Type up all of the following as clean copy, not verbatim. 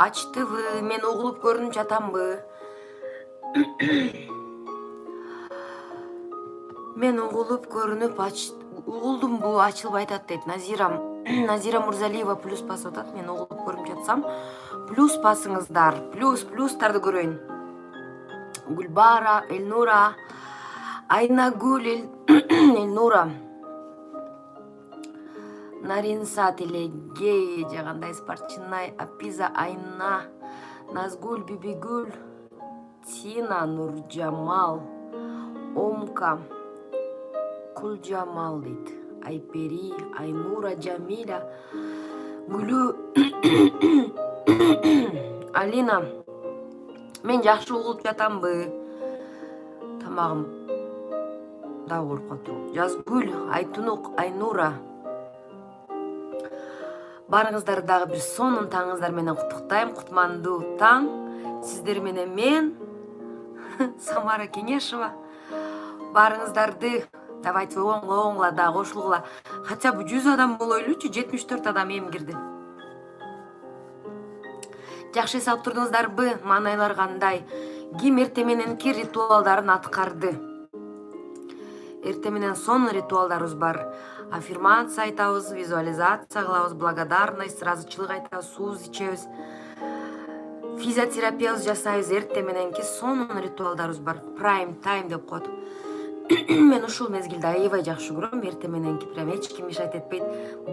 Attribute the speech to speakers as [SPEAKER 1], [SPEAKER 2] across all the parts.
[SPEAKER 1] Ачтыбы, мен угулуп көрүнүп жатамбы? Мен угулуп көрүнүп угулдумбу, ачылбай атат дейт Назирам. Назира Мурзалиева плюс басып атат. Мен угулуп көрүнүп жатсам, плюс басыңыздар. Плюстарды көрөйүн. Гүлбара, Элнура, Айнагүл, Элнура, Наринса, Телегей, жагандай Спарчинай, Апиза, Айна, Назгүл, Бибигүл, Тина, Нуржамал, Омка, Кулжамал дейт. Айпери, Айнура, Жамиля, Гүлү, Алина. Мен жакшы угулуп жатамбы? Тамагым да ооруп калыптыр. Жазгүл, Айтунук, Айнура. Барыңыздарды дагы бир сонун таңыңыздар менен куттуктайм. Кутмандуу таң. Сиздер менен мен, Самара Кеңешева. Барыңыздарды давайте оңгола да кошулгула. Хотя бы 100 адам болойлучу, 74 адам эми кирди. Жакшы эс алып турдуңуздарбы? Маанайлар кандай? Ким эртең мененки ритуалдарын аткарды? Эртең менен сонун ритуалдарыбыз бар. Аффирмация айтабыз, визуализация кылабыз, благодарность, ыраазычылык айтабыз, суу ичебиз. Физиотерапиябыз жасайбыз. Эртең мененки сонун ритуалдарыбыз бар. Prime time деп коет. Мен ушул мезгилде аябай жакшы көрөм. Эртең мененки прям эч ким мешать этпейт.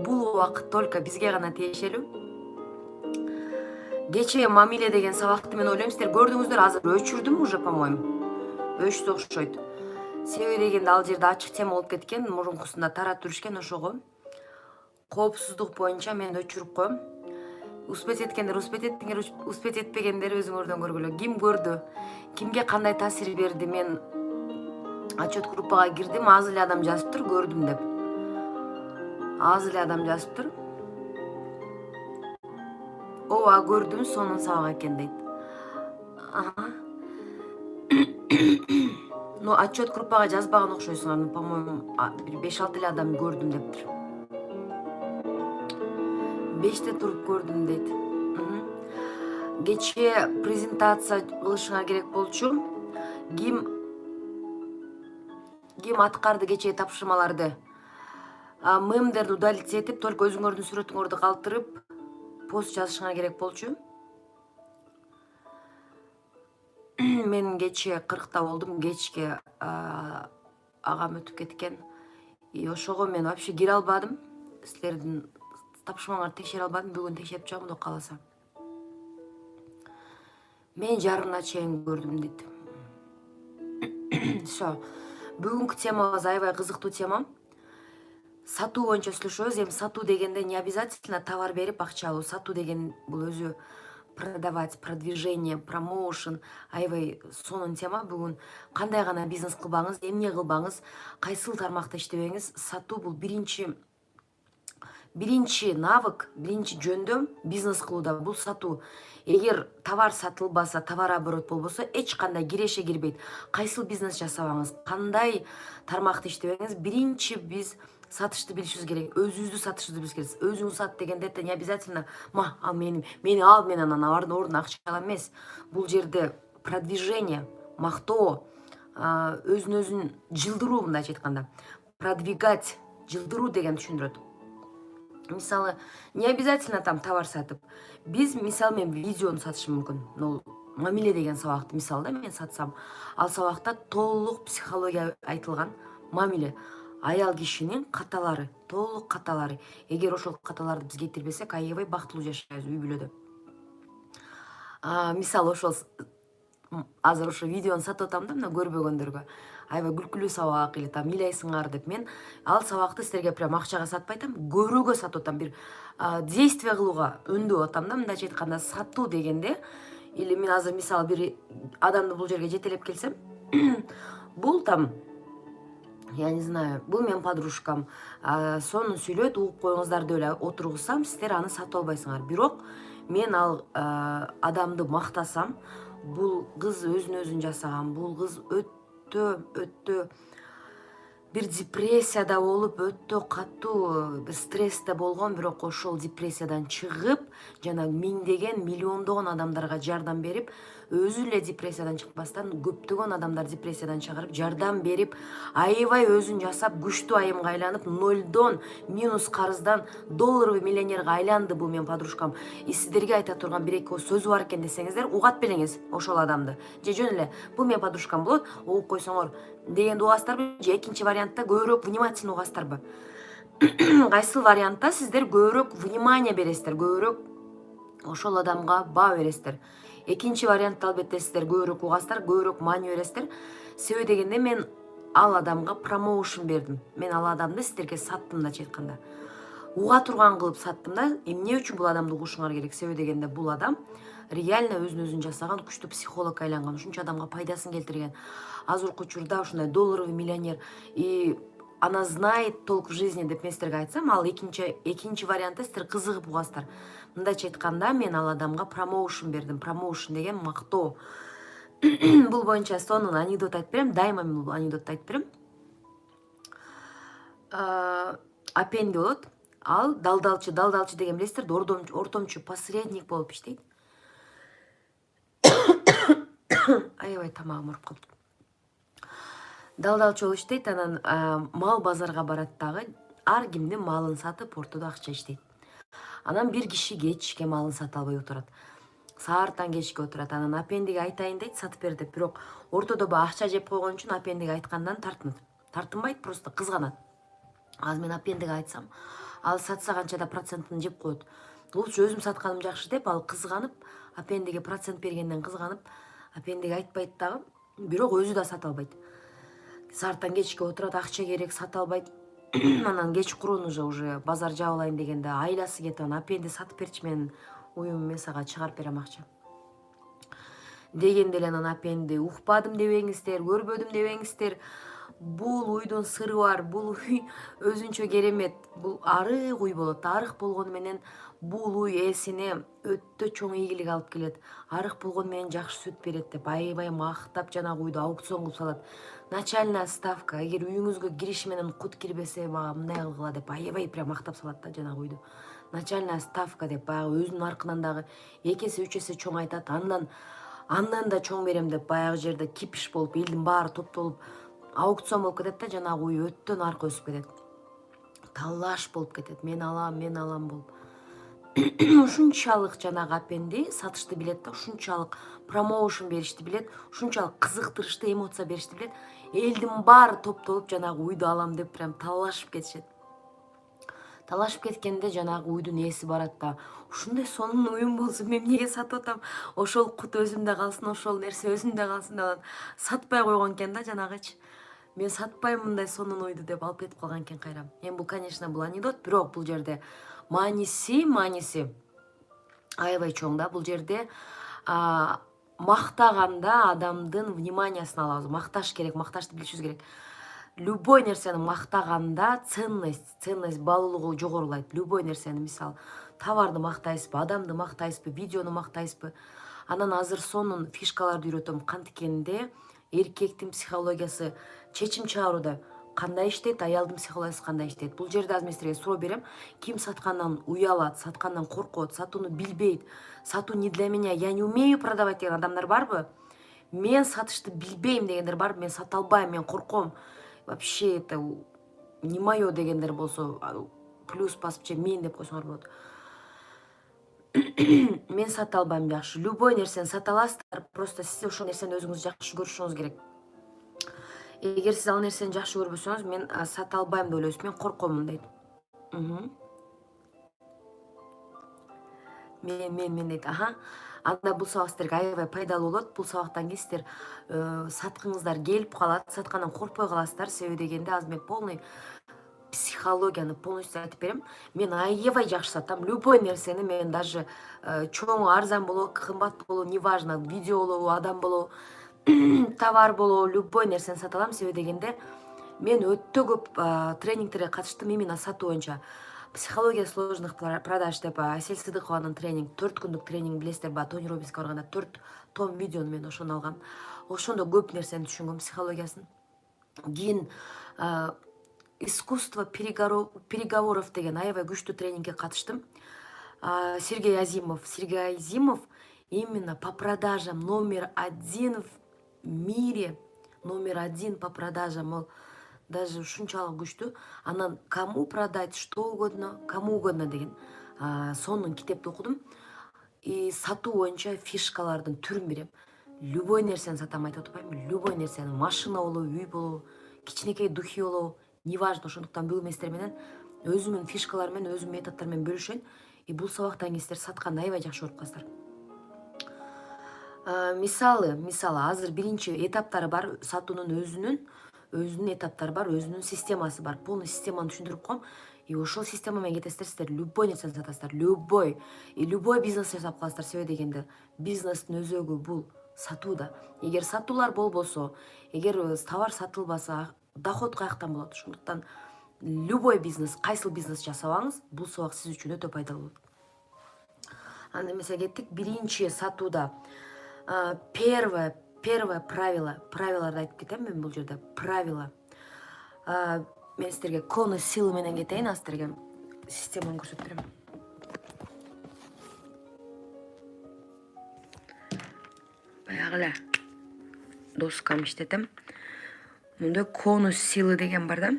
[SPEAKER 1] Бул убакыт только бизге гана тиешелүү. Кечээ мамиле деген сабакты мен ойлойм сиздер көрдүңүздөр, азыр өчүрдүм уже, по-моему. Өчсө окшойт. Себеби дегенде ал жерде ачык тема болуп кеткен, мурункусунда таратып жүрүшкен, ошого коопсуздук боюнча мен өчүрүп коем. Успеть эткендер, успеть этпегендер өзүңөрдөн көргүлө. Ким көрдү? Кимге кандай таасир берди? Мен отчет группага кирдим, аз эле адам жазыптыр, көрдүм деп. Аз эле адам жазыптыр. Ооба, көрдүм, сонун сабак экен дейт. Но отчет группага жазбаган окшойсуңар, по-моему, 5-6 эле адам көрдүм дептир. 5те туруп көрдүм дейт. Кечээ презентация кылышыңар керек болчу. Ким аткарды кечээ тапшырмаларды? Мемдерди удалить этип, только өзүңөрдүн сүрөтүңөрдү калтырып, пост жазышыңар керек болчу. Мен кечээ 40та болдум, кечке агам өтүп кеткен. Ошого мен вообще кире албадым. Силердин тапшырмаңарды текшере албадым. Бүгүн текшерип чыгам, Кудай кааласа. Мен жарымына чейин көрдүм дейт. Всё. Бүгүнкү темабыз аябай кызыктуу тема. Сатуу боюнча сүйлөшөбүз. Эми сатуу дегенде не обязательно товар берип акча алуу. Сатуу деген бул өзү продавать, продвижение, промоушен, аябай сонун тема. Бүгүн кандай гана бизнес кылбаңыз, эмне кылбаңыз, кайсыл тармакта иштебеңиз, сатуу бул биринчи навык, биринчи жөндөм бизнес кылууда бул сатуу. Эгер товар сатылбаса, товар оборот болбосо, эч кандай киреше кирбейт. Кайсыл бизнес жасабаңыз, кандай тармакта иштебеңиз, биринчи биз сатышты билишибиз керек. Өзүбүздү сатышты билишибиз керек. Өзүң сат дегенде не обязательно ал мени ал, мен анан алардын ордуна акча алам эмес. Бул жерде продвижение, мактоо, өзүн жылдыруу, мындайча айтканда. Продвигать, жылдыруу деген түшүндүрөт. Мисалы, не обязательно там товар сатып. Биз, мисалы, мен видеону сатышым мүмкүн. Мамиле деген сабакты, мисалы, мен сатсам, ал сабакта толук психология айтылган. Мамиле, аял кишинин каталары, толук каталары. Эгер ошол каталарды биз кетирбесек, аябай бактылуу жашайбыз үй бүлөдө. Мисалы, ошол азыр ошо видеону сатып атам да, мына көрбөгөндөргө. Аябай күлкүлүү сабак или там ыйлайсыңар деп, мен ал сабакты силерге прям акчага сатпай атам, көрүүгө сатып атам, бир действие кылууга өндүп атам да, мындайча айтканда. Сатуу дегенде, или мен азыр мисалы бир адамды бул жерге жетелеп келсем, бул там, я не знаю, бул менин подружкам, сонун сүйлөйт, угуп коюңуздар деп эле отургузсам, сиздер аны сатып албайсыңар. Бирок мен ал адамды мактасам, бул кыз өзүн жасаган, бул кыз өтө бир депрессияда болуп өтө катуу стрессте болгон, бирок ошол депрессиядан чыгып жанагы миңдеген миллиондогон адамдарга жардам берип, өзү эле депрессиядан чыкпастан көптөгөн адамдар депрессиядан чыгарып жардам берип, аябай өзүн жасап күчтүү айымга айланып, нолдон минус карыздан долларовый миллионерге айланды бул менин подружкам. И сиздерге айта турган бир эки сөзү бар экен десеңиздер, угат белеңиз ошол адамды. Же жөн эле бул менин подружкам болот, угуп койсоңор дегенди угасыздарбы, же экинчи вариантта көбүрөөк внимательно угасыздарбы? Кайсыл вариантта сиздер көбүрөөк внимание бересиздер, көбүрөөк ошол адамга баа бересиздер? Экинчи вариантта албетте сиздер көбүрөөк угасыздар, көбүрөөк маани бересиздер. Себеби дегенде мен ал адамга промоушн бердим. Мен ал адамды сиздерге саттым да айтканда. Уга турган кылып саттым да. Эмне үчүн бул адамды угушуңар керек? Себеби дегенде бул адам реально өзүн жасаган күчтүү психолог айланган, ушунча адамга пайдасын келтирген. Азыркы учурда ушундай долларовый миллионер и она знает толк в жизни деп мен сиздерге айтсам, ал экинчи вариантта сиздер кызыгып угасыздар. Мындайча айтканда, мен ал адамга промоушн бердим. Промоушн деген мактоо. Бул боюнча сонун анекдот айтып берем. Дайыма мен бул анекдотду айтып берем. Апенди болот. Ал далдалчы деген билесиздер, ортомчу посредник болуп иштейт. Аябай тамагым ооруп калды. Далдалчы болуп иштейт, анан мал базарга барат дагы, ар кимдин малын сатып ортодо акча иштейт. Анан бир киши кечке малын сата албай отурат. Саарттан кечке отурат. Анан апендиге айтайын дейт, сатып бер деп, бирок ортодо баягы акча жеп койгон үчүн апендиге айткандан тартынбайт, просто кызганат. Азыр мен апендиге айтсам, ал сатса канча да процентин жеп коет. Лучше өзүм сатканым жакшы деп, ал кызганып, апендиге процент бергенден кызганып, апендиге айтпайт дагы, бирок өзү да сата албайт. Саарттан кечке отурат, акча керек, сата албайт. Анан кечкурун уже базар жабылайын дегенде айласы кетип, анан апенди сатып берчи, мен уюм, мен сага чыгарып берем акча дегенде эле анан апенди укпадым дебеңиздер, көрбөдүм дебеңиздер. Бул уйдун сыры бар, бул уй өзүнчө керемет. Бул арык уй болот. Арык болгону менен бул уй ээсине өтө чоң ийгилик алып келет. Арык болгону менен жакшы сүт берет деп аябай мактап жанагы уйду аукцион кылып салат. Начальная ставка, эгер үйүңүзгө кириши менен кут кирбесе мага мындай кылгыла деп аябай прям мактап салат да жанагы уйду. Начальная ставка деп баягы өзүнүн аркынан дагы 2 эсе 3 эсе чоң айтат. Андан да чоң берем деп баягы жерде кипиш болуп, элдин баары топтолуп аукцион болуп кетет да, жанагы уй өтө наркы өсүп кетет. Талаш болуп кетет. Мен алам болуп. Ушунчалык жанагы апенди сатышты билет да, ушунчалык промоушн беришти билет, ушунчалык кызыктырышты эмоция беришти билет. Элдин баары топтолуп жанагы уйду алам деп прям талашып кетишет. Талашып кеткенде жанагы уйдун ээси барат да, ушундай сонун уюм болсо мен эмнеге сатып атам? Ошол кут өзүмдө калсын, ошол нерсе өзүмдө калсын деп сатпай койгон экен да жанагычы. Мен сатпайм мындай сонун уйду деп алып кетип калган экен кайра. Эми бул, конечно, бул анекдот, бирок бул жерде мааниси аябай чоң да. Бул жерде мактаганда адамдын вниманиясын алабыз. Макташ керек, макташты билишибиз керек. Любой нерсени мактаганда ценность баалуулугу жогорулайт. Любой нерсени, мисалы, товарды мактайсызбы, адамды мактайсызбы, видеону мактайсызбы. Анан азыр сонун фишкаларды үйрөтөм. Канткенде эркектин психологиясы чечим чыгарууда кандай иштейт, аялдын психологиясы кандай иштейт. Бул жерде азыр мен силерге суроо берем. Ким саткандан уялат, саткандан коркот, сатууну билбейт, сатуу не для меня, я не умею продавать деген адамдар барбы? Мен сатышты билбейм дегендер барбы? Мен сата албайм, мен корком. Вообще это не моё дегендер болсо, плюс басып же мен деп койсоңор болот. Мен сата албайм, жакшы. Любой нерсени сата аласыздар, просто сиз ошол нерсени өзүңүз жакшы көрүшүңүз керек. Эгер сиз ал нерсени жакшы көрбөсөңүз, мен сата албайм деп ойлойсуз, мен коркомун дейт. Мен дейт, анда бул сабак сиздерге аябай пайдалуу болот. Бул сабактан кийин сиздер саткыңыздар келип калат, саткандан коркпой каласыздар. Себеби дегенде азыр мен полный психологияны полностью айтып берем. Мен аябай жакшы сатам. Любой нерсени мен даже чоң, арзан болобу, кымбат болобу, неважно, видео болобу, адам болобу, товар болобу, любой нерсени сата алам. Себеби дегенде мен өтө көп тренингтерге катыштым именно сатуу боюнча. Психология сложных продаж деп Асель Сыдыкованын тренинг, 4 күндүк тренинг билесиздер ба, Тони Роббинске барганда 4 том видеону мен ошону алгам. Ошондо көп нерсени түшүнгөм, психологиясын. Кийин искусство переговоров деген аябай күчтүү тренингке катыштым. Сергей Азимов именно по продажам номер один в мире, номер один по продажам. Ол даже ушунчалык күчтүү. Анан кому продать что угодно, кому угодно деген сонун китепти окудум. И сатуу боюнча фишкалардын түрүн берем. Любой нерсени сатам айтып атпайбы, любой нерсени, машина болобу, үй болобу, кичинекей духи болобу, неважно. Ошондуктан бул эместер менен өзүмдүн фишкаларым менен, өзүмдүн методдорум менен бөлүшөйүн. И бул сабактан кийин силер сатканды аябай жакшы көрүп каласыздар. Мисалы азыр биринчи этаптары бар, сатуунун өзүнүн этаптары бар, өзүнүн системасы бар. Полный системаны түшүндүрүп коем. И ошол система менен кетесиздер, силер любой нерсени сатасыздар, любой. И любой бизнес жасап каласыздар. Себеби дегенде бизнестин өзөгү бул сатууда. Эгер сатуулар болбосо, эгер товар сатылбаса, доход каяктан болот? Ошондуктан любой бизнес, кайсыл бизнес жасабаңыз, бул сабак сиз үчүн өтө пайдалуу болот. Анда эмесе кеттик. Биринчи сатууда первое правиларды айтып кетем мен бул жерде. Правила. Мен силерге конус силы менен кетейин, силерге системаны көрсөтүп берем. Баягы эле доскам иштетем. Мында конус силы деген бар да.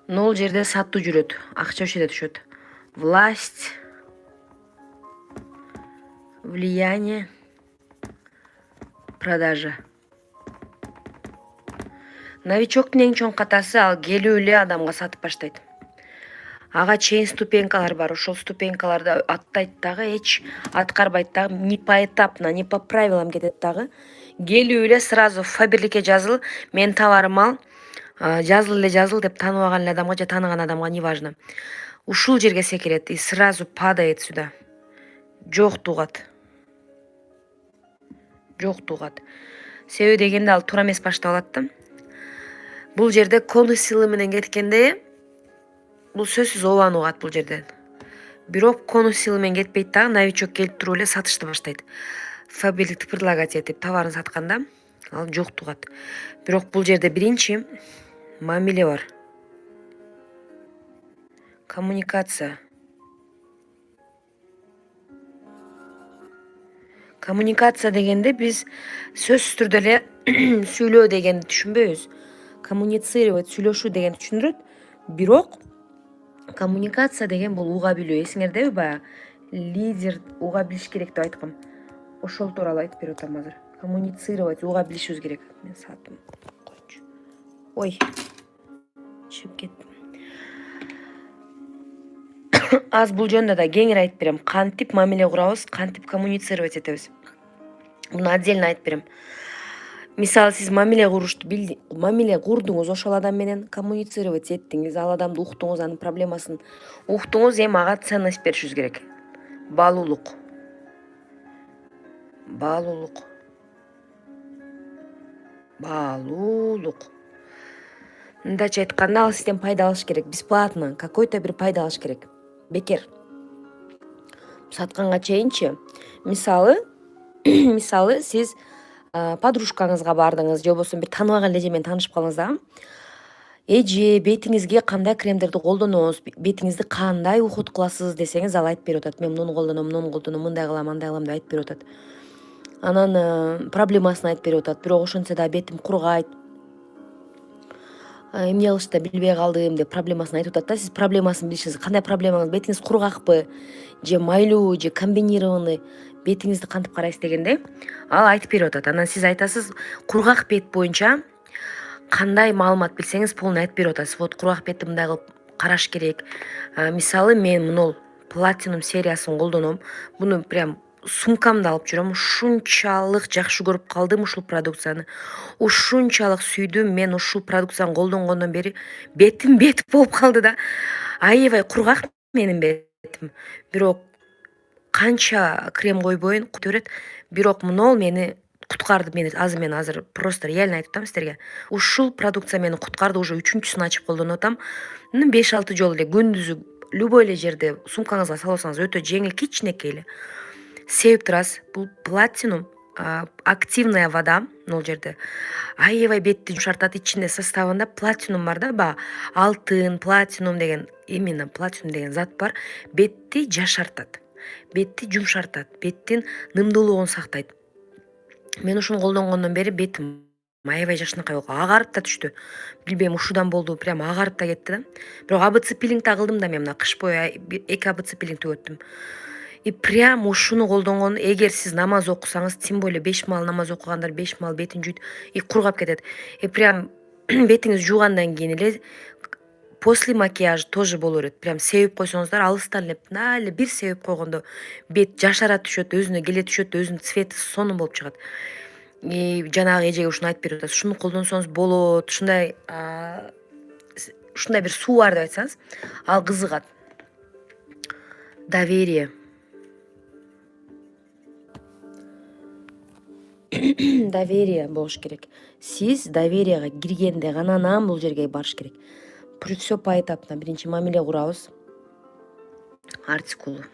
[SPEAKER 1] Нол жерде сатуу жүрөт, акча ошол жерде түшөт. Власть, влияние, продажа. Новичоктун эң чоң катасы ал келүү эле адамга сатып баштайт. Ага чейин ступенькалар бар. Ошол ступенькаларды аттайт дагы, эч аткарбайт дагы, не поэтапно, не по правилам кетет дагы. Келүү эле сразу фаберликке жазыл, мен товарым ал, жазыл деп тааныбаган эле адамга же тааныган адамга, неважно. Ушул жерге секирет и сразу падает сюда. Жок тугат. Себеби дегенде ал туура эмес баштап алат да. Бул жерде конус силы менен кеткенде бул сөзсүз обаны угат бул жерден. Бирок конус силы менен кетпейт дагы, новичок келип туруп эле сатышты баштайт. Фаберликтик предлагать этип товарын сатканда ал жок тугат. Бирок бул жерде биринчи мамиле бар. Коммуникация. Коммуникация дегенде биз сөзсүз түрдө эле сүйлөө дегенди түшүнбөйбүз. Коммуницировать, сүйлөшүү дегенди түшүндүрөт. Бирок коммуникация деген бул уга билүү. Эсиңердеби баягы лидер уга билиш керек деп айткам. Ошол тууралуу айтып берип атам азыр. Коммуницировать, уга билишибиз керек. Мен саатым койчу. Ой. Чыгып кеттим. Аз бул жөнүндө да кеңири айтып берем. Кантип мамиле курабыз, кантип коммуницировать этебиз. Муну отдельно айтып берем. Мисалы сиз мамиле курдуңуз, ошол адам менен коммуницировать эттиңиз, ал адамды уктуңуз, анын проблемасын уктуңуз, эми ага ценность беришиңиз керек. Баалуулук. Мындайча айтканда, ал сизден пайда алыш керек, бесплатно, какой-то бир пайда алыш керек. Бекер. Сатканга чейинчи, мисалы сиз подружкаңызга бардыңыз, же болбосо бир тааныбаган эже менен таанышып калдыңыз дагы. Эже, бетиңизге кандай кремдерди колдоносуз, бетиңизди кандай уход кыласыз десеңиз, ал айтып берип атат. Мен муну колдоном, мындай кылам, андай кылам деп айтып берип атат. Анан проблемасын айтып берип атат. Бирок ошентсе да бетим кургайт. Эмне кылышты билбей калдым деп проблемасын айтып атат да. Сиз проблемасын билишиңиз, кандай проблемаңыз, бетиңиз кургакпы, же майлуу, же комбинированный, бетиңизди кантип карайсыз дегенде, ал айтып берип атат. Анан сиз айтасыз, кургак бет боюнча кандай маалымат билсеңиз, полный айтып берип атасыз. Вот кургак бетти мындай кылып караш керек. Мисалы мен мынол платинум сериясын колдоном. Муну прям сумкамда алып жүрөм. Ушунчалык жакшы көрүп калдым ушул продукцияны. Ушунчалык сүйдүм. Мен ушул продукцияны колдонгондон бери бетим бет болуп калды да. Аябай кургак менин бетим. Бирок канча крем койбойын кутөрөт. Бирок мынол мени куткарды. Мен азыр просто реально айтып атам сиздерге. Ушул продукция мени куткарды, уже 3-чүсүн ачып колдонуп атам. 5-6 жолу эле күндүзү любой эле жерде сумкаңызга салып алсаңыз өтө жеңил, кичинекей эле. сеуіп тұрасыз. Бұл платинум активная вода, ол жерде аябай бетті жұмшартады. Içinde составында платинум бар да, алтын, платинум деген, именно платинум деген зат бар. Бетті жашартады, бетті жұмшартады, беттің нымдылығын сақтайды. Мен ушуну колдонгондон бери бетим аябай жакшынакай болуп агарып да түштү. Билбейм, ушудан болду, прям агарып да кетти да. Бирок АБЦ пилинг тагылдым да, мен мына кыш бою 2 АБЦ пилинг төгөттүм. И прям ушуну колдонгон, эгер сиз намаз окусаңыз, тем более 5 маал намаз окугандар 5 маал бетин жуйт, и кургап кетет. И прям бетиңиз жуугандан кийин эле после макияж тоже боло берет. Прям сеуіп койсоңуздар, алыстан эле бир сеуіп койгондо бет жашара түшөт, өзүнө келе түшөт, өзүнүн цвети сонун болуп чыгат. И жанагы эжеге ушуну айтып берип атат. Шуну колдонсоңуз болот, ушундай бир суу бар деп айтсаңыз, ал кызыгат. Доверие. Доверие болуш керек. Сиз доверияга киргенде гана анан бул жерге барыш керек. Все поэтапно. Биринчи мамиле курабыз. Артикулу.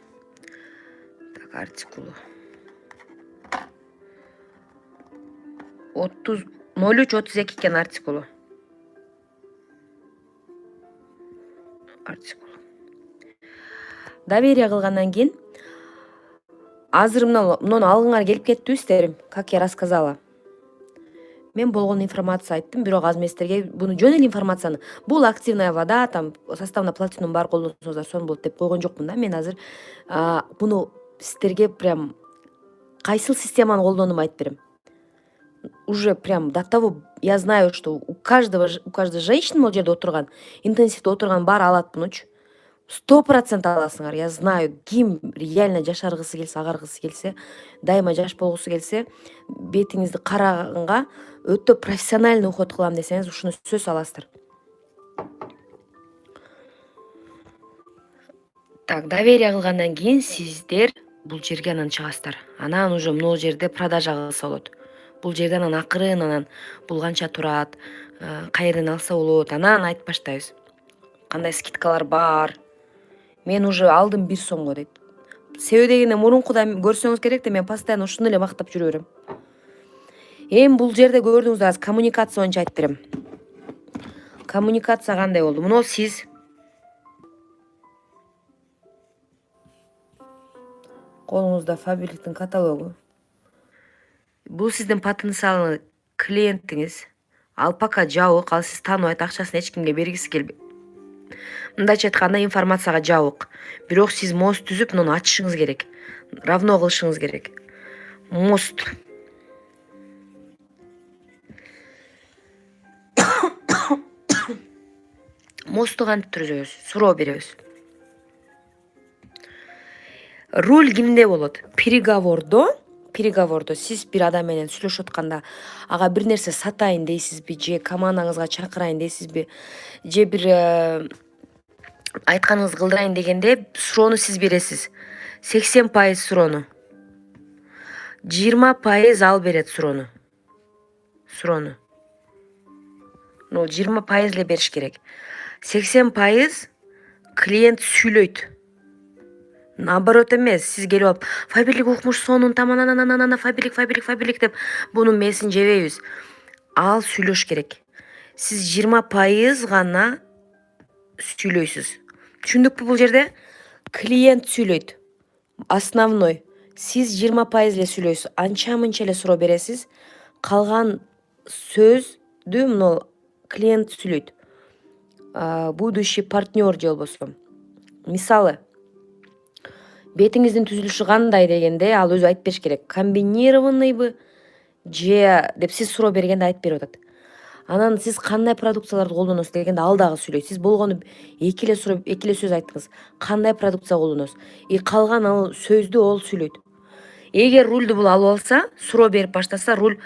[SPEAKER 1] Так, артикулу. 03-32 экен артикулу. Артикул. Доверие кылгандан кийин азыр муну алгыңар келип кеттибиздер, как я рассказала. Мен болгон информация айттым, бирок аз эместерге буну жөн эле информацияны, бул активная вода, там составында платинум бар, колдонсоңуздар сонун болот деп койгон жокмун да. Мен азыр буну сиздерге прям кайсыл системаны колдонуп айтып берем. Уже прям до того, я знаю, что у каждой женщины бул жерде отурган, интенсивде отурган баары алат бунучу. 100% аласыңар. Я знаю, ким реально жашаргысы келсе, агаргысы келсе, дайыма жаш болгусу келсе, бетиңизди караганга өтө профессиональный уход кылам десеңиз, ушуну сөз аласыздар. Так, доверие кылгандан кийин сиздер бул жерге анан чыгасыздар. Анан уже могул жерде продажа кылса болот. Бул жерден анан акырын, анан бул канча турат, кайерден алса болот, анан айтып баштайбыз. Кандай скидкалар бар. Мен уже алдым 1 сомго дейт. Себеби дегенде мурункуда көрсөңүз керек да, мен постоянно ушуну эле мактап жүрө берем. Эми бул жерде көрдүңүздөр, азыр коммуникация боюнча айтып берем. Коммуникация кандай болду? Муну сиз колуңузда Фаберликтин каталогу. Бул сиздин потенциалдуу клиентиңиз. Ал пока жабык, ал сиз тааныбайт, акчасын эч кимге бергиси келбейт. Мындайча айтканда информацияга жабык. Бирок сиз мост түзүп, муну ачышыңыз керек. Равно кылышыңыз керек. Мост. Мосту кантип түзөбүз? Суроо беребиз. Роль кимде болот? Переговордо сиз бир адам менен сүйлөшүп атканда, ага бир нерсе сатайын дейсизби, же командаңызга чакырайын дейсизби, же бир айтканыңыз кылдырайын дегенде суроону сиз бересиз. 80% суроону. 20% ал берет суроону. Ну, 20% эле бериш керек. 80% клиент сүйлөйт. Наоборот эмес, сиз келип алып, Фаберлик укмуш сонун, тамананананана, Фаберлик деп бунун месин жебейбиз. Ал сүйлөш керек. Сиз 20% гана сүйлөйсүз. Түшүндүкпү бул жерде? Клиент сүйлөйт. Основной. Сиз 20% эле сүйлөйсүз. Анча-мынча эле суроо бересиз. Калган сөздү муну клиент сүйлөйт. Будущий партнер же болбосо. Мисалы, бетиңиздин түзүлүшү кандай дегенде, ал өзү айтып бериш керек. Комбинированныйбы же деп сиз суроо бергенде айтып берип атат. Анан сиз кандай продукцияларды колдоносуз дегенде ал дагы сүйлөйт. Сиз болгону эки эле сөз айттыңыз. Кандай продукция колдоносуз? И калган ал сөздү ол сүйлөйт. Эгер рульду бул алып алса, суроо берип баштаса, руль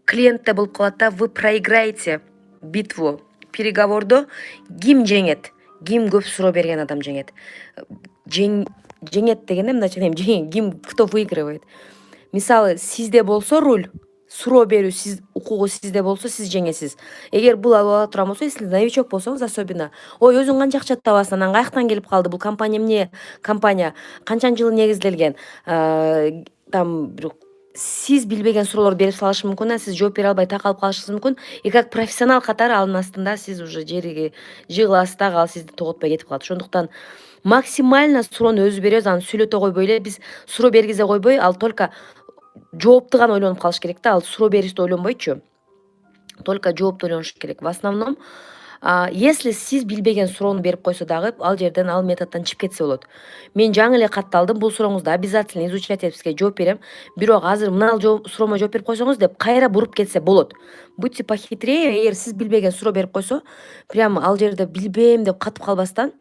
[SPEAKER 1] клиентте болуп калат да, вы проиграете битву. Переговордо ким жеңет? Ким көп суроо берген адам жеңет. Жеңет дегенде мындайча дейм, ким кто выигрывает. Мисалы, сизде болсо руль, суроо берүү сиз укугу сизде болсо сиз жеңесиз. Эгер бул алып ала турган болсо, сиз новичок болсоңуз особенно, ой өзүң канча акча табасың, анан каяктан келип калды, бул компания эмне компания, канчанчы жылы негизделген, там бир сиз билбеген суроолорду берип салышы мүмкүн, анан сиз жооп бере албай такалып калышыңыз мүмкүн. И как профессионал катары анын астында сиз уже жериге жыгыласыз дагы, ал сизди тоготпой кетип калат. Ошондуктан максимально суроону өзү беребиз, аны сүйлөтө койбой эле биз суроо бергизе койбой, ал только жоопту гана ойлонуп калыш керек да, ал суроо беришти ойлонбойчу. Только жоопту ойлонуш керек. В основном, если сиз билбеген суроону берип койсо дагы, ал жерден, ал методдон чыгып кетсе болот. Мен жаңы эле катталдым, бул сурооңузду обязательно изучать этип сизге жооп берем. Бирок азыр мына суроомо жооп берип койсоңуз деп кайра буруп кетсе болот. Будьте похитрее, эгер сиз билбеген суроо берип койсо, прямо ал жерде билбейм деп катып калбастан,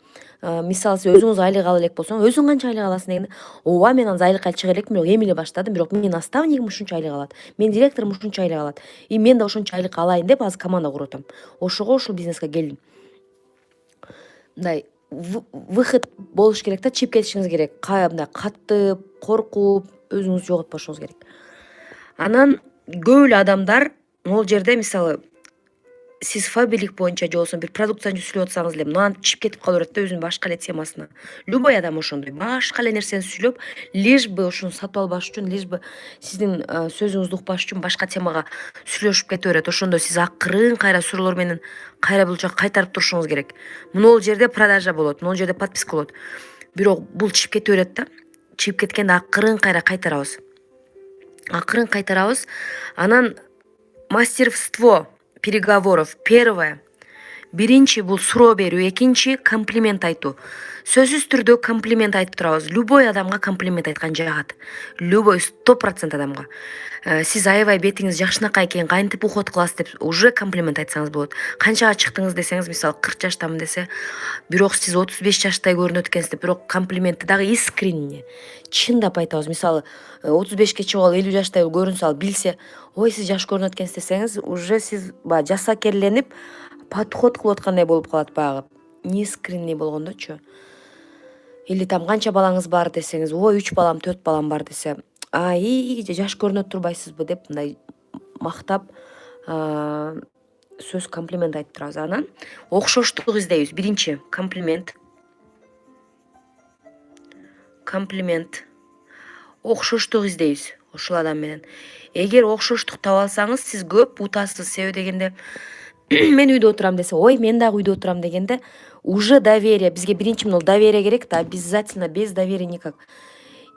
[SPEAKER 1] мисалы сиз өзүңүз айлык ала элек болсоң, өзүң канча айлык аласың дегенде, ооба мен азыр айлыкка чыга элекмин, бирок эми эле баштадым, бирок менин наставнигим ушунча айлык алат, менин директорум ушунча айлык алат, и мен да ошончо айлык алайын деп азыр команда куруп атам. Ошого ушул бизнеске келдим. Мындай выход болуш керек да, чыгып кетишиңиз керек. Мындай катып, коркуп, өзүңүздү жоготпошуңуз керек. Анан көп эле адамдар могул жерде, мисалы, сиз фабрик боюнча же болбосо бир продукцияны сүйлөп атсаңыз эле мынаны чыгып кетип кала берет да өзүнүн башка эле темасына. Любой адам ошондой. Башка эле нерсени сүйлөп, лишь бы ошону сатып албаш үчүн, лишь бы сиздин сөзүңүздү укпаш үчүн башка темага сүйлөшүп кете берет. Ошондо сиз акырын кайра суроолор менен кайра бул жака кайтарып турушуңуз керек. Могул жерде продажа болот, могул жерде подписка болот. Бирок бул чыгып кете берет да. Чыгып кеткенде акырын кайра кайтарабыз. Акырын кайтарабыз. Анан мастерство переговоров. Первое. Биринчи бул суроо берүү, экинчи комплимент айтуу. Сөзсүз түрдө комплимент айтып турабыз. Любой адамга комплимент айткан жагат. Любой 100% адамга. Сиз аябай бетиңиз жакшынакай экен, кантип уход кыласыз деп уже комплимент айтсаңыз болот. Канчага чыктыңыз десеңиз, мисалы 40 жаштамын десе, бирок сиз 35 жаштай көрүнөт экенсиз деп, бирок комплиментти дагы искренне, чындап айтабыз. Мисалы 35ке чыгып алып 50 жаштай көрүнсө, ал билсе, ой сиз жаш көрүнөт экенсиз десеңиз, уже сиз баягы жасакерленип, подход кылып аткандай болуп калат баягы. Неискренний болгондочу. Или там канча балаңыз бар десеңиз, ой 3 балам, 4 балам бар десе, жаш көрүнөт турбайсызбы деп мындай мактап сөз комплимент айтып турабыз. Анан окшоштук издейбиз. Биринчи комплимент. Окшоштук издейбиз ошол адам менен. Эгер окшоштук таба алсаңыз, сиз көп утасыз. Себеби дегенде мен үйдө отурам десе, ой мен дагы үйдө отурам дегенде уже доверие. Бизге биринчи мына доверие керек да, обязательно, без доверия никак.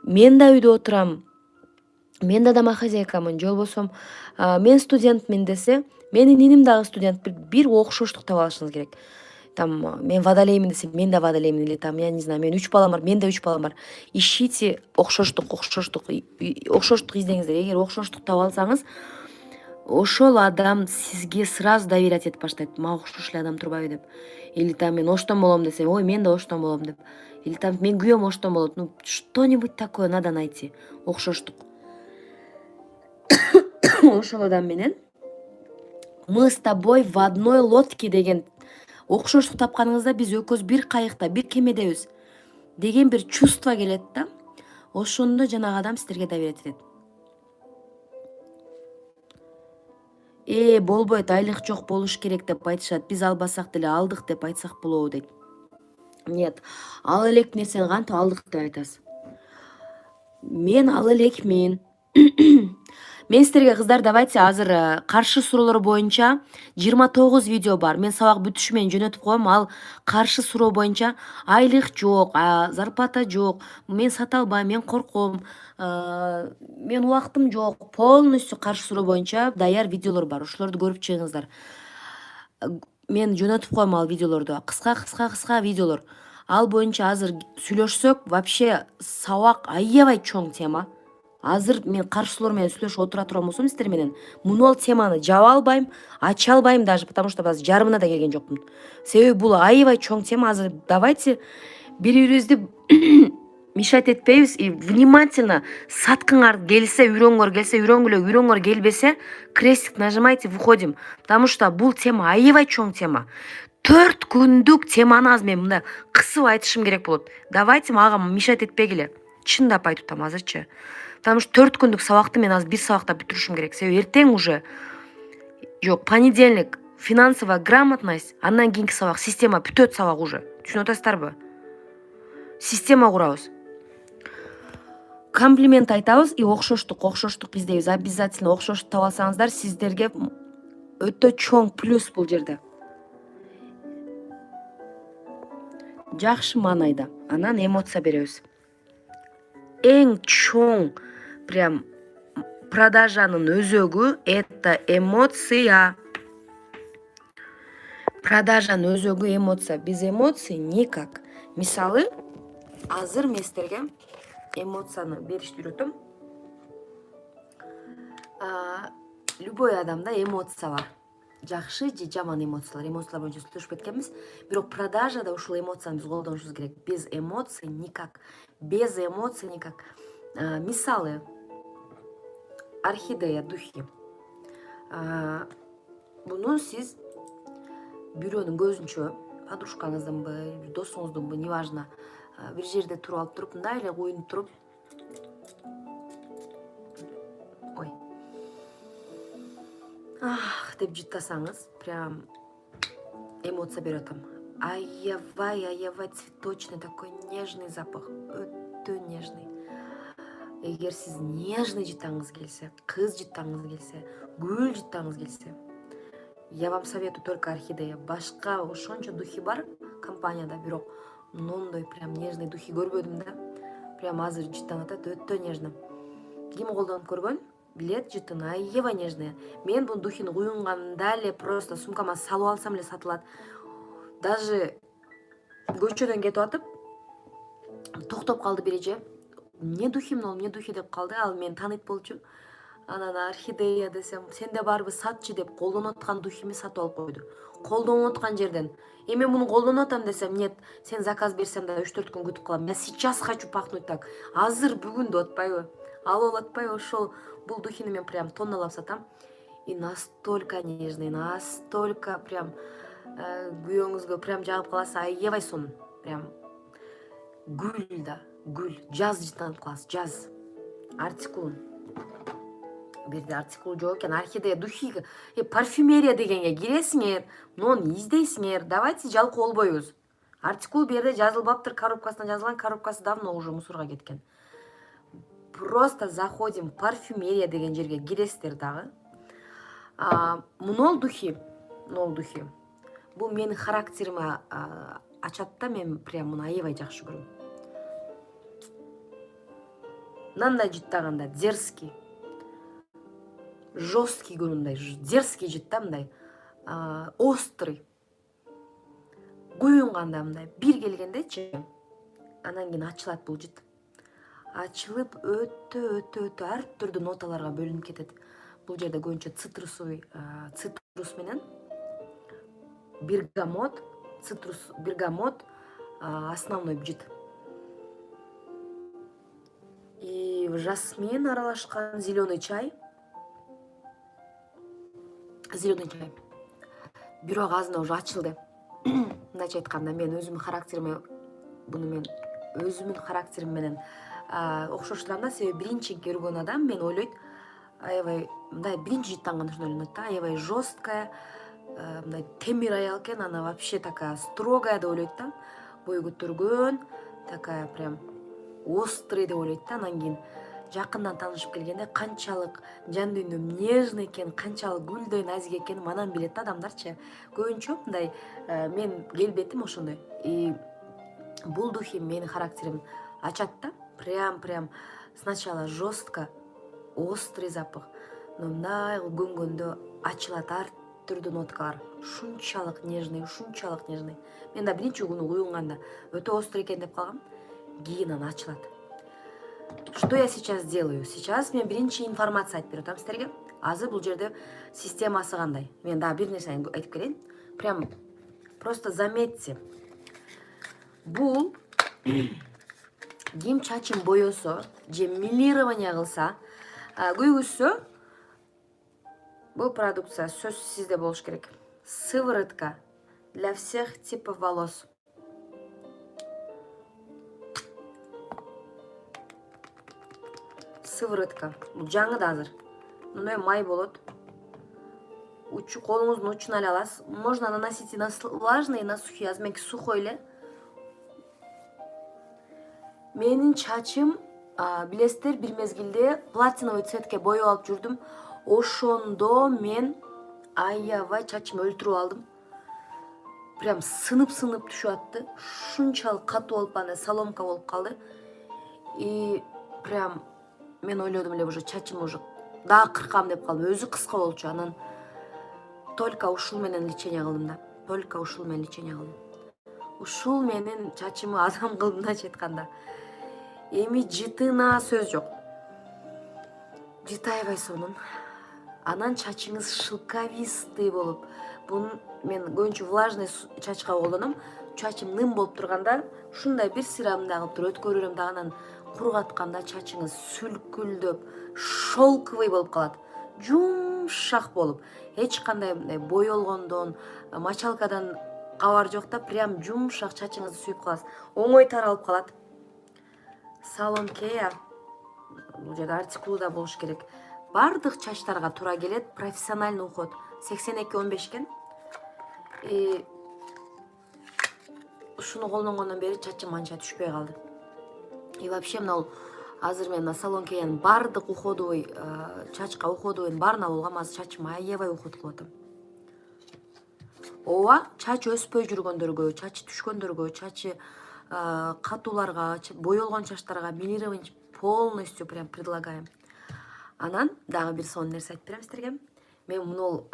[SPEAKER 1] Мен да үйдө отурам, мен да домохозяйкамын, же болбосо мен студентмин десе, менин иним дагы студент, бир окшоштук таба алышыңыз керек. Там мен водолеймин десе, мен да водолеймин, или там я не знаю, мен 3 балам бар, мен да 3 балам бар. Ищите окшоштук издеңиздер. Эгер окшоштук таба алсаңыз, ошол адам сизге сразу доверять этип баштайт. Мага окшош эле адам турбайбы деп. Или там мен оштон болом десе, ой мен да оштон болом деп. Или там мен күйөөм оштон болот. Ну что-нибудь такое надо найти. Окшоштук. Ошол адам менен мы с тобой в одной лодке деген окшоштук тапканыңызда биз экөөбүз бир кайыкта, бир кемедебиз деген бир чувство келет да. Ошондо жанагы адам силерге доверять этет. Болбойт, айлык жок болуш керек деп айтышат. Биз албасак деле алдык деп айтсак болобу дейт. Нет, ал элек нерсени кантип алдык деп айтасыз? Мен ал элекмин. Мен силерге кыздар, давайте азыр каршы суроолор боюнча 29 видео бар. Мен сабак бүтүшү менен жөнөтүп коем. Ал каршы суроо боюнча айлык жок, зарплата жок, мен сата албайм, мен корком, мен убактым жок. Полностью каршы суроо боюнча даяр видеолор бар. Ошолорду көрүп чыгыңыздар. Мен жөнөтүп коем ал видеолорду. Кыска видеолор. Ал боюнча азыр сүйлөшсөк, вообще сабак аябай чоң тема. Азыр мен каршылар менен сүйлөшүп отура турган болсом сиздер менен, муну теманы жаба албайм, ача албайм даже, потому что азыр жарымына да келген жокмун. Себеби бул аябай чоң тема. Азыр давайте бири-бирибизди мешать этпейбиз и внимательно саткыңар келсе, үйрөнгүлө келбесе, крестик нажимайте, выходим. Потому что бул тема аябай чоң тема. 4 күндүк теманы азыр мен мындай кысып айтышым керек болот. Давайте мага мешать этпегиле. Чындап айтып атам азырчы. потому что 4 күндүк сабакты мен азыр 1 сабакта бүтүрүшүм керек. Себеби эртең уже жок, понедельник финансовая грамотность, андан кийинки сабак система бүтөт сабак уже. Түшүнүп атасыздарбы? Система курабыз. Комплимент айтабыз и окшоштук бизде обязательно окшоштук таба алсаңыздар сиздерге өтө чоң плюс бул жерде. Жакшы маанайда. Анан эмоция беребиз. Эң чоң прям продажанын өзөгү это эмоция. Продажанын өзөгү эмоция. Без эмоций никак. Мисалы, азыр мен сиздерге эмоцияны беришти үйрөтөм. Любой адамда эмоция бар. Жакшы же жаман эмоциялар. Эмоциялар боюнча сүйлөшүп кеткенбиз. Бирок продажада ушул эмоцияны биз колдонушубуз керек. Без эмоций никак. Без эмоций никак. Мисалы, орхидея духи. Буну сиз бирөөнүн көзүнчө, подружкаңыздынбы, досуңуздунбу, неважно, бир жерде туруп алып туруп, мындай эле куйунуп туруп, деп жыттасаңыз, прям эмоция берип атам. Аябай цветочный, такой нежный запах, өтө нежный. Эгер сиз нежный жыттаңыз келсе, кыз жыттаңыз келсе, гүл жыттаңыз келсе, я вам советую только орхидея. Башка ошончо духи бар компанияда, бирок мондой прям нежный духи көрбөдүм да. Прям азыр жыттанып атат, өтө нежный. Ким колдонуп көргөн? Билет жыттын аябай нежный. Мен бул духини куюнганда эле просто сумкама салып алсам эле сатылат. Даже көчөдөн кетип атып, токтоп калды бир эже. Эмне духи деп калды, ал мени тааныйт болчу. Анан орхидея десем, сенде барбы сатчы деп колдонуп аткан духими сатып алып койду. Колдонуп аткан жерден. Мен муну колдонуп атам десем, нет, сен заказ берсем да 3-4 күн күтүп калам. Я сейчас хочу пахнуть так. Азыр бүгүн деп атпайбы? Алып атпайбы? Ошол бул духини мен прям тонналап сатам. И настолько нежный, настолько прям күйөөңүзгө прям жагып каласы аябай сонун. Прям гүл да, гүл, жаз жыттанып каласыз, жаз. Артикул. Бирде артикул жок экен, орхидея духи, парфюмерия дегенге киресиңер, муну издейсиңер, давайте жалкоо болбойбуз. Артикул бу жерде жазылбаптыр, коробкасына жазылган, коробкасы давно уже мусорго кеткен. Просто заходим парфюмерия деген жерге киресиздер дагы. Нол духи. Бул менин характериме ачат да, мен прям муну аябай жакшы көрөм. Мындай жыттаганда дерзкий, жесткий көрүндөй, дерзкий жытта мындай, острый. Куюнганда мындай бир келгендечи, анан кийин ачылат бул жыт. Ачылып өтө ар түрдүү ноталарга бөлүнүп кетет. Бул жерде көбүнчө цитрус менен бергамот, основной жыт. И жасмин аралашкан зеленый чай. Бирок азыр уже ачылды. Мындайча айтканда, мен өзүмдүн характерим менен окшоштурам да, себеби биринчи көргөн адам мен ойлойт, аябай мындай биринчи жыттанганда ошондой ойлонот да, аябай жесткая, мындай темир аял экен, ана вообще такая строгая деп ойлойт да, бой көтөргөн, такая прям острый деп ойлойт да. Анан кийин жакындан таанышып келгенде канчалык жан дүйнөм нежный экен, канчалык гүлдөй назик экенин анан билет да адамдарчы. Көбүнчө мындай мен келбетим ошондой. И бул духи менин характерим ачат да. Прям сначала жестко, острый запах, но мындай көнгөндө ачылат ар түрдүү ноткалар. Шунчалык нежный. Мен да биринчи күнү куюнганда өтө острый экен деп калгам, кийин анан ачылат. Что я сейчас делаю? Сейчас мен биринчи информация айтып берип атам сиздерге. Азыр бул жерде системасы кандай? Мен дагы бир нерсени айтып кетейин. Прям просто заметьте. Бул ким чачын боесо же милирование кылса, күйгүзсө, бул продукция сөзсүз сизде болуш керек. Сыворотка для всех типов волос. сыворотка. Бул жаңы да азыр. Мындай май болот. Колуңуздун учуна эле аласыз. Можно наносить и на влажный, и на сухий. Азыр меники сухой эле. Менин чачым, билесиздер, бир мезгилде платиновый цветке боёп алып жүрдүм. Ошондо мен аябай чачымды өлтүрүп алдым. Прям сынып түшүп атты. Шунчалык катуу болуп, аны соломка болуп калды. И прям мен ойлодум эле, уже чачым уже дагы кыркам деп калдым. Өзү кыска болчу. Анан только ушул менен лечение кылдым да. Только ушул менен лечение кылдым. Ушул менин чачымы адам кылдым, мындайча айтканда. Эми жытына сөз жок. Жыты аябай сонун. Анан чачыңыз шелковистый болуп. Бун мен көбүнчө влажный чачка колдоном. Чачым ным болуп турганда ушундай бир сыйра мындай кылып туруп өткөрүп берем да, анан кургатканда чачыңыз сүлкүлдөп, шелковый болуп калат. Жумшак болуп. Эч кандай боелгондон, мочалкадан кабар жок да, прям жумшак чачыңызды сүйүп каласыз. Оңой таралып калат. Салон Кея, бул жерде артикулу да болуш керек. Бардык чачтарга туура келет, профессиональный уход. 82-15 экен. Ушуну колдонгондон бери чачым анча түшпөй калды. И вообще мына азыр мен салон Кеянын бардык уходовый чачка уходовыйдын баарын алгам, азыр чачым аябай уход кылып атам. Ооба, чач өспөй жүргөндөргө, чачы түшкөндөргө, чачы катууларга, боелгон чачтарга милирование полностью прям предлагаем. Анан дагы бир сонун нерсе айтып берем сиздерге. Мен муну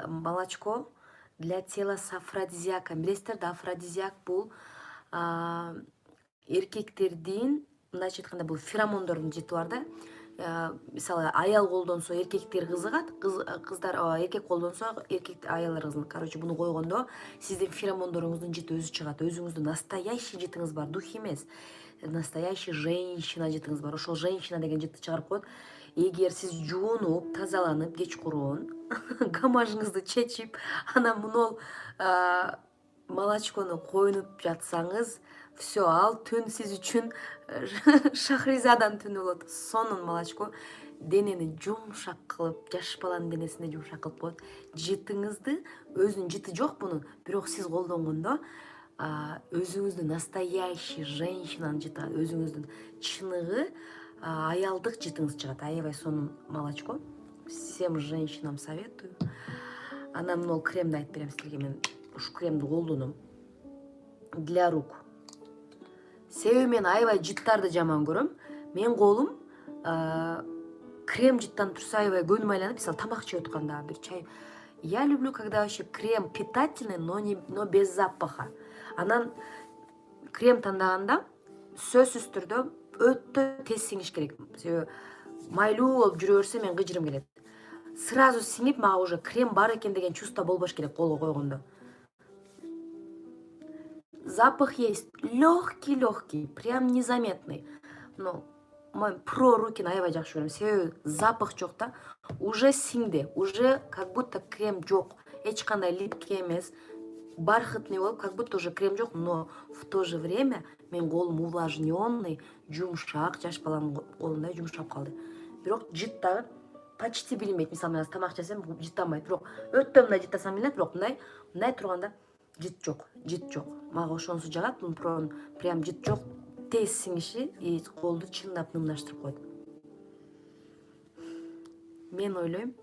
[SPEAKER 1] молочко для тела с афродизиаком. Билесиздер да, афродизиак бул эркектердин, мындайча айтканда, бул феромондордун жыты бар да. Мисалы, аял колдонсо эркектер кызыгат, кыздар эркек колдонсо эркек аялдар кызыгат. Короче, буну койгондо сиздин феромондоруңуздун жыты өзү чыгат. Өзүңүздүн настоящий жытыңыз бар, дух эмес. Настоящий женщина жытыңыз бар. Ошол женщина деген жытты чыгарып коет. Эгер сиз жуунуп, тазаланып, кечкурун гамажыңызды чечип, анан мунол молочкону коюнуп жатсаңыз, все, ал түн сиз үчүн Шахризадан түнү болот. Сонун молочко денени жумшак кылып, жаш баланын денесине жумшак кылып коет. Жытыңызды, өзүнүн жыты жок бунун, бирок сиз колдонгондо өзүңүздүн настоящий женщинанын жыты, өзүңүздүн чыныгы аялдык жытыңыз чыгат. Аябай сонун молочко. Всем женщинам советую. Анан мынол кремди айтып берем силерге. Мен ушу кремди колдоном. Для рук. Себеби мен аябай жыттарды жаман көрөм. Мен колум крем жыттан турса аябай көңүлүм айланып, мисалы тамак жеп атканда бир чай. Я люблю, когда вообще крем питательный, но без запаха. Анан крем тандаганда сөзсүз түрдө өтө тез сиңиш керек. Себеби майлуу болуп жүрө берсе мен кыжырым келет. Сразу сиңип, мага уже крем бар экен деген чувство болбош керек колго койгондо. Запах есть легкий, прям незаметный. Но мой про рукин аябай жакшы көрөм. Себеби запах жок да. Уже сиңди, уже как будто крем жок. Эч кандай липкий эмес. Бархатный болуп, как будто уже крем жок, но в то же время мен колум увлажненный, жумшак, жаш баланын колундай жумшап калды. Бирок жыт дагы почти билинбейт. Мисалы, мен тамак жесем жыттанбайт, бирок өтө мындай жыттасам билинет, бирок мындай турганда жыт жок. Мага ошонусу жагат, бунун прям жыт жок, тез сиңиши и колду чындап нымдаштырып коет. Мен ойлойм,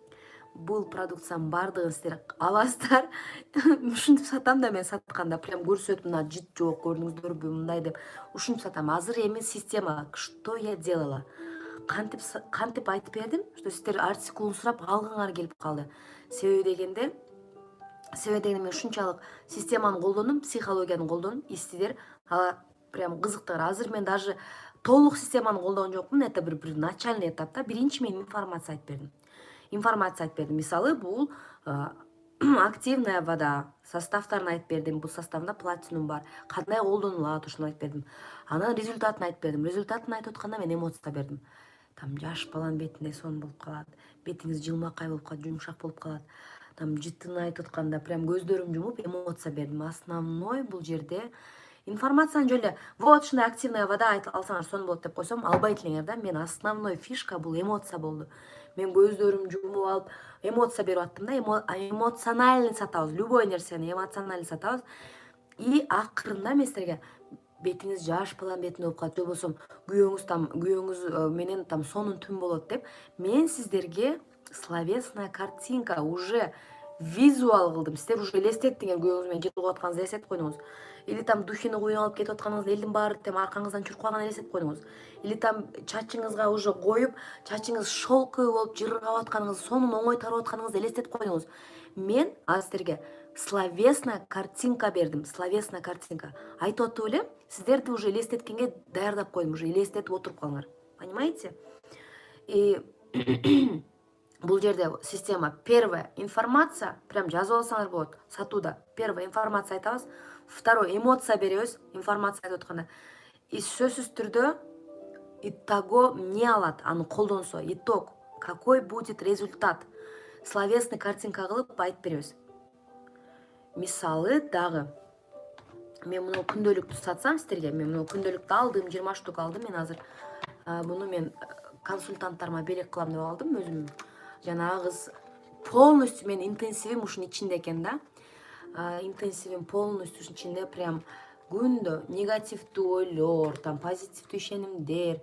[SPEAKER 1] бул продукциянын бардыгын сиздер аласыздар. Ушинтип сатам да, мен сатканда прям көрсөтүп, мына жыт жок, көрдүңүздөрбү, мындай деп ушинтип сатам. Азыр эми система, что я делала? Кантип айтып бердим, что сиздер артикулун сурап алгыңар келип калды. Себеби дегенде мен ушунчалык системаны колдондум, психологияны колдондум, и сиздер прям кызыктыгар. Азыр мен даже толук системаны колдогон жокмун, это бир начальный этапта. Биринчи мен информация айтып бердим. Мисалы, бул активная вода, составтарын айтып бердим. Бул составында платинум бар, кандай колдонулат, ошону айтып бердим. Анан результатын айтып бердим. Результатын айтып атканда мен эмоция бердим. Там жаш баланын бетинде сонун болуп калат, бетиңиз жылмакай болуп калат, жумшак болуп калат. Там жытын айтып атканда прям көздөрүм жумуп эмоция бердим. Основной бул жерде информацияны жөн эле вот ушундай активная вода алсаңар сонун болот деп койсом албайт элеңер да. Мен основной фишка бул эмоция болду. Мен көздөрүмдү жумуп алып эмоция берип аттым да. Эмоциональный сатабыз, любой нерсени эмоциональный сатабыз. И акырында мен силерге бетиңиз жаш баланын бетиндей болуп калат, же болбосо күйөөңүз менен сонун түн болот деп мен сиздерге словесная картинка уже визуал кылдым. Сиздер уже элестеттиңер, күйөөңүз менен жетип атканыңызды элестетип койдуңуз. Или духини куюп алып кетип атканыңызды, элдин баары аркаңыздан чуркап калганын элестетип койдуңуз. Или чачыңызга уже коюп, чачыңыз шелковый болуп жыргап атканыңызды, сонун оңой тарап атканыңызды элестетип койдуңуз. Мен азыр сиздерге словесная картинка бердим, словесная картинка. Айтып атып элем, сиздерди уже элестеткенге даярдап койдум, уже элестетип отуруп калыңар. Понимаете? И бул жерде система первая информация, прям жазып алсаңар болот, сатууда. Первая информация айтабыз, второй эмоция беребиз, информация айтып атканда. И сөзсүз түрдө итого эмне алат, аны колдонсо, итог, какой будет результат. Словесный картинка кылып айтып беребиз. Мисалы дагы мен муну күндөлүктү сатсам сиздерге, мен муну күндөлүктү алдым, 20 штук алдым мен азыр. Буну мен консультанттарыма белек кылам деп алдым өзүм. Жанагы кыз полностью мен интенсивим ушунун ичинде экен да. Интенсивим полностью ушунун ичинде, прям күндө негативдүү ойлор, позитивдүү ишенимдер,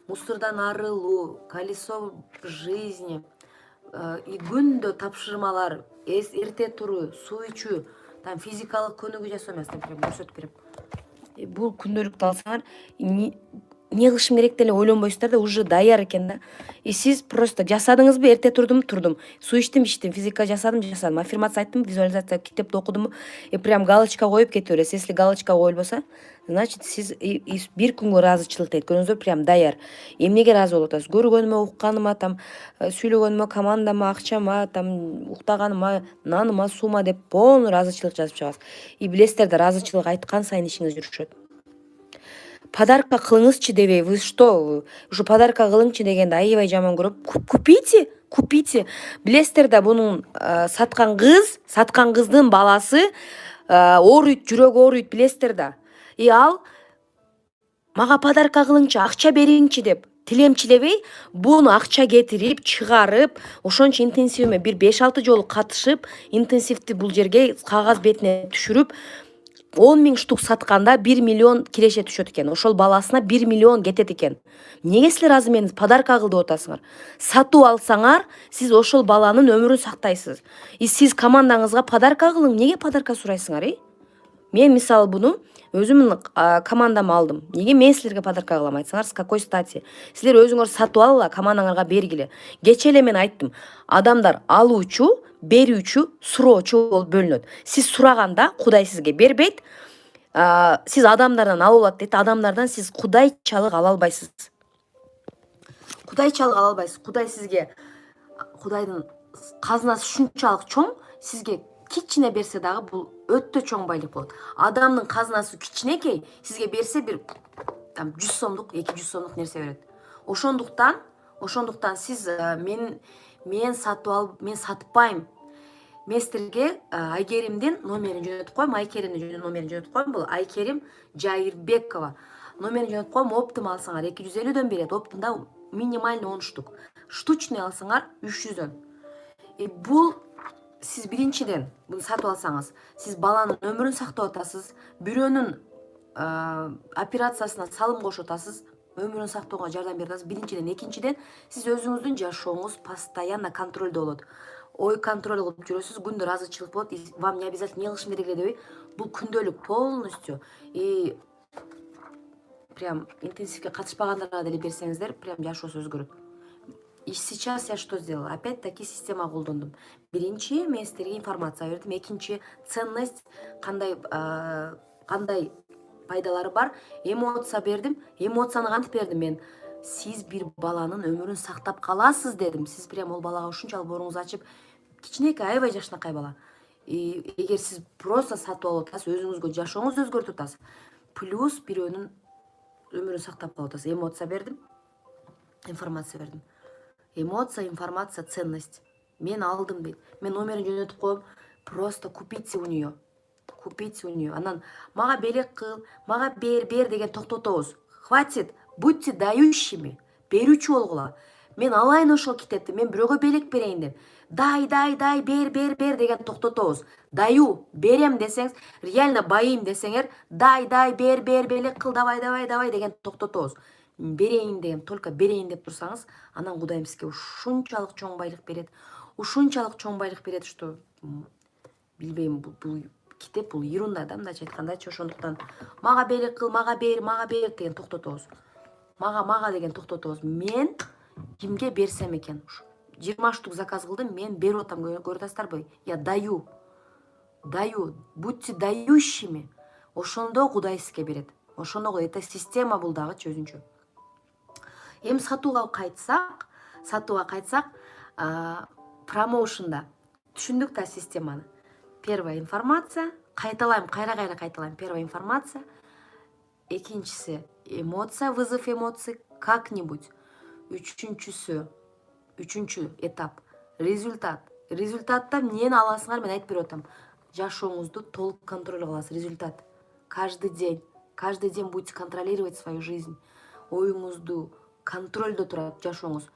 [SPEAKER 1] мусордон арылуу, колесо жизни, и күндө тапшырмалар, эрте туруу, суу ичүү, физикалык көнүгүү жасоо эмес, прям көрсөтүп берем. Бул күндөлүктү алсаңар, эмне кылышым керек деле ойлонбойсуздар да, уже даяр экен да. И сиз просто жасадыңызбы, эрте турдум, суу ичтим, физика жасадым, аффирмация айттым, визуализация китепти окудумбу, прям галочка коюп кетип бересиз. Если галочка коюлбаса, значит сиз бир күнгө ыраазычылык дейт. Көрдүңүздөр, прям даяр. Эмнеге ыраазы болуп атасыз? Көргөнүмө, укканыма, сүйлөгөнүмө, командама, акчама, уктаганыма, наныма, суума деп полный ыраазычылык жазып чыгасыз. И билесиздер да, ыраазычылык айткан сайын ишиңиз жүрүшөт. Подарка кылыңызчы дебей, вы что, ушу подарка кылыңчы дегенде аябай жаман көрөм. Купите. Билесиздер да, бунун саткан кыздын баласы ооруйт, жүрөгү ооруйт, билесиздер да. И ал мага подарка кылыңчы, акча бериңчи деп тилемчилебей, буну акча кетирип, чыгарып, ошончо интенсивиме бир 5-6 жолу катышып, интенсивди бул жерге кагаз бетине түшүрүп, 10 000 штук сатканда 1 миллион киреше түшөт экен. Ошол баласына 1 миллион кетет экен. Эмнеге силер азыр мени подарка кыл деп атасыңар? Сатуу алсаңар, сиз ошол баланын өмүрүн сактайсыз. И сиз командаңызга подарка кылың, эмнеге подарка сурайсыңар, Мен мисалы буну өзүмдүн командама алдым. Неге мен силерге подарка кылам айтсаңар, с какой стати? Силер өзүңөр сатып алгыла, командаңарга бергиле. Кечээ эле мен айттым, адамдар алуучу, берүүчү, суроочу болуп бөлүнөт. Сиз сураганда Кудай сизге бербейт, сиз адамдардан алып алат дейт, адамдардан сиз кудайчалык ала албайсыз. Кудай сизге, Кудайдын казынасы ушунчалык чоң, сизге кичине берсе дагы бул өтө чоң байлык болот. Адамдын казынасы кичинекей, сизге берсе бир 100 сомдук, 200 сомдук нерсе берет. Ошондуктан сиз мен сатпайм. Мен силерге Айкеримдин номерин жөнөтүп коем. Бул Айкерим Жайырбекова. Номерин жөнөтүп коем, оптум алсаңар 250дөн берет. Оптунда минимальный 10 штук. Штучный алсаңар 300дөн. Бул сиз биринчиден буну сатып алсаңыз, сиз баланын өмүрүн сактап атасыз, бирөөнүн операциясына салым кошуп атасыз, өмүрүн сактоого жардам берип атасыз. Биринчиден, экинчиден, сиз өзүңүздүн жашооңуз постоянно контролдо болот. Ой контроль кылып жүрөсүз, күндө ыраазычылык болот. Вам не обязательно не кылышым керек эле дебей, бул күндөлүк полностью. И прям интенсивге катышпагандарга деле берсеңиздер, прям жашоосу өзгөрөт. И сейчас я что сделала? Опять-таки система колдондум. Биринчи, мен силерге информация бердим. Экинчи, ценность, кандай пайдалары бар. Эмоция бердим. Эмоцияны кантип бердим мен? Сиз бир баланын өмүрүн сактап каласыз дедим. Сиз прям ол балага ушунчалык боруңузду ачып, кичинекей, аябай жашынакай бала. Эгер сиз просто сатып алып атасыз, өзүңүзгө жашооңузду өзгөртүп атасыз. Плюс бирөөнүн өмүрүн сактап калып атасыз. Эмоция бердим. Информация бердим. Эмоция, информация, ценность. Мен алдым дейт. Мен номерин жөнөтүп коем. Просто купите у нее. Купить у нее. Анан мага белек кыл, мага бер деген токтотобуз. Хватит, будьте дающими. Берүүчү болгула. Мен алайын ошол китепти, мен бирөөгө белек берейин деп. Дай, бер деген токтотобуз. Даю, берем десеңиз, реально байым десеңер, дай, бер белек кыл, давай деген токтотобуз. Берейин деген, только берейин деп турсаңыз, анан Кудайым сизге ушунчалык чоң байлык берет. Ушунчалык чоң байлык берет, что билбейм, бул китеп бул ерунда да, мындайча айткандачы. Ошондуктан мага белек кыл, мага бер деген токтотобуз. Мага деген токтотобуз. Мен кимге берсем экен, 20 штук заказ кылдым, мен берип атам, көрүп атасыздарбы? Я даю. Будьте дающими. Ошондо Кудай сизге берет. Ошондо это система бул дагычы өзүнчө. Эми сатууга кайтсак, промоушнда түшүндүк да системаны. Первая информация, кайра кайталайм. Первая информация, экинчиси эмоция, вызов эмоций, как-нибудь. Үчүнчү этап результат. Результатта эмнени аласыңар, мен айтып берип атам. Жашооңузду толук контроль кыласыз. Результат. Каждый день будете контролировать свою жизнь. Оюңузду контролдо турат жашооңуз.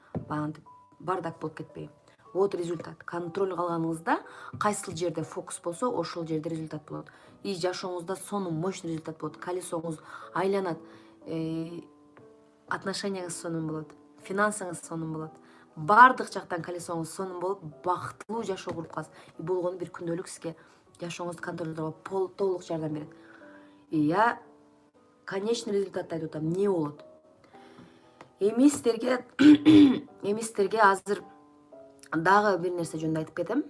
[SPEAKER 1] Бардак болуп кетпей. Вот результат. Контроль кылганыңызда кайсыл жерде фокус болсо, ошол жерде результат болот. И жашооңузда сонун мощный результат болот. Колесоңуз айланат. Отношенияңыз сонун болот. Финансыңыз сонун болот. Бардык жактан колесоңуз сонун болуп, бактылуу жашоо куруп каласыз. И болгону бир күндөлүк сизге жашооңузду контролдоого толук жардам берет. И я конечный результатты айтып атам, эмне болот? Эми сиздерге азыр дагы бир нерсе жөнүндө айтып кетем.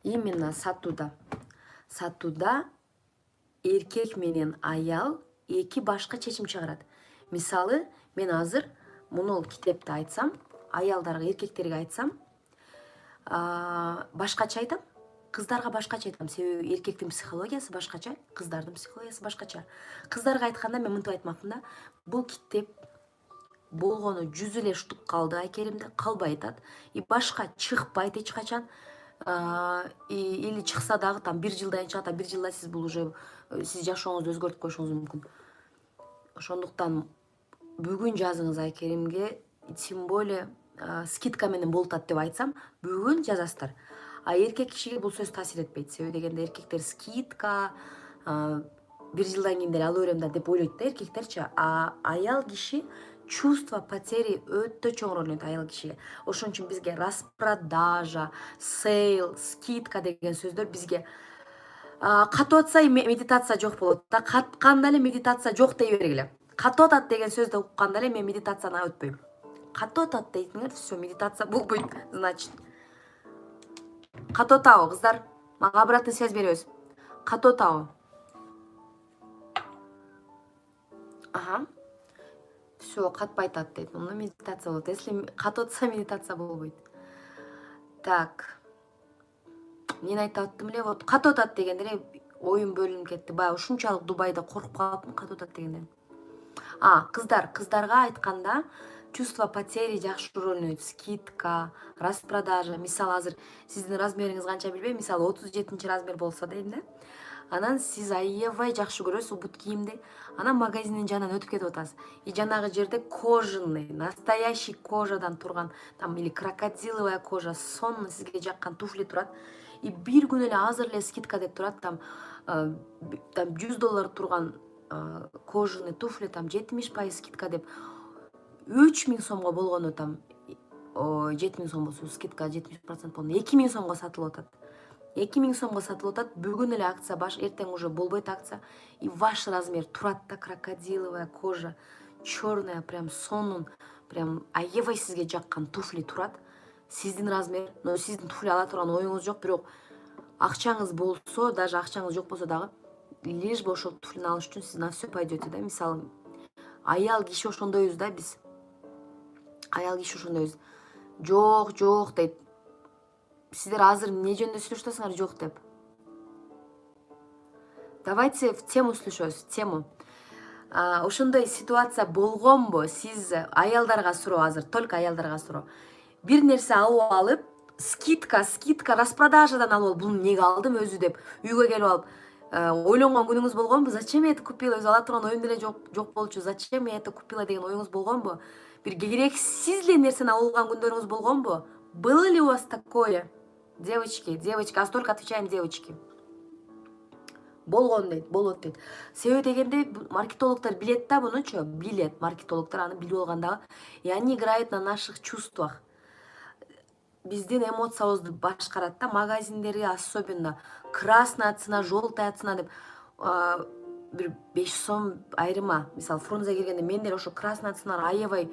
[SPEAKER 1] Именно сатууда эркек менен аял эки башка чечим чыгарат. Мисалы, мен азыр муну китепти айтсам, аялдарга, эркектерге айтсам, башкача айтам, кыздарга башкача айтам. Себеби эркектин психологиясы башкача, кыздардын психологиясы башкача. Кыздарга айтканда мен мынтип айтмакмын да, бул китеп болгону 100 эле штук калды Айкеримде, калбай атат. И башка чыкпайт эч качан. Или чыкса дагы там 1 жылдан чыгат, 1 жылда сиз бул уже сиз жашооңузду өзгөртүп коюшуңуз мүмкүн. Ошондуктан бүгүн жазыңыз Айкеримге, тем более скидка менен болуп атат деп айтсам, бүгүн жазасыздар. А эркек кишиге бул сөз таасир этпейт. Себеби дегенде эркектер скидка 1 жылдан кийин деле алып берем да деп ойлойт да эркектерчи. А аял киши чувство потери өтө чоң роль ойнойт аял кишиге. Ошон үчүн бизге распродажа, сейл, скидка деген сөздөр бизге катып атса медитация жок болот да. Катканда эле медитация жок дей бергиле. Катып атат деген сөздү укканда эле мен медитацияны өтпөйм. Катып атат дейтиңер, все, медитация болбойт, значит. Катып атабы кыздар? Мага обратный связь беребиз. Катып атабы? Ага. Все, катпай атат дейт. Мында медитация болот. Если катып атса медитация болбойт. Так. Мен айтып аттым эле, вот катып атат дегенде эле оюм бөлүнүп кетти. Баягы ушунчалык Дубайда коркуп калыптым катып атат дегенде. Кыздарга айтканда чувство потери жакшы роль ойнойт. Скидка, распродажа. Мисалы азыр сиздин размериңиз канча билбейм. Мисалы 37 размер болсо дейм да. Анан сиз аябай жакшы көрөсүз убут кийимди. Анан магазиндин жанынан өтүп кетип атасыз. И жанагы жерде кожаный, настоящий кожадан турган, там или крокодиловая кожа, сонун сизге жаккан туфли турат. И бир күн эле азыр эле скидка деп турат, там $100 турган кожаный туфли, там 70% скидка деп 3000 сомго болгону, там 7000 сом болсо скидка 70% болгону 2000 сомго сатылып атат. 2000 сомго сатылып атат. Бүгүн эле акция баш, эртең уже болбойт акция. И ваш размер турат да, крокодиловая кожа, черная, прям сонун, прям аябай сизге жаккан туфли турат. Сиздин размер, но сиздин туфли ала турган оюңуз жок, бирок акчаңыз болсо, даже акчаңыз жок болсо дагы, лишь бы ошол туфлини алыш үчүн сиз на все пойдете да. Мисалы, аял киши ошондойбуз да биз. Аял киши ошондойбуз. Жок дейт. Сиздер азыр эмне жөнүндө сүйлөшүп атасыңар жок деп. Давайте в тему сүйлөшөбүз, тему. Ошондой ситуация болгонбу? Сиз аялдарга суроо азыр, только аялдарга суроо. Бир нерсе алып скидка распродажадан алып алып буну эмнеге алдым өзү деп үйгө келип алып ойлонгон күнүңүз болгонбу? Зачем я это купила? Өзү ала турган оюм деле жок болчу. Зачем я это купила деген оюңуз болгонбу? Бир керексиз эле нерсени алып алган күндөрүңүз болгонбу? Было ли у вас такое? Девочки, а столько отвечаем девочки. Болгон дейт, болот дейт. Себеби дегенде маркетологдор билет да мунучу, билет. Маркетологдор аны билип алган дагы. И они играют на наших чувствах. Биздин эмоциябызды башкарат да, магазиндерге особенно красная цена, желтая цена деп бир 5 сом айырма. Мисалы Фрунзе келгенде мен деле ошо красная ценаны аябай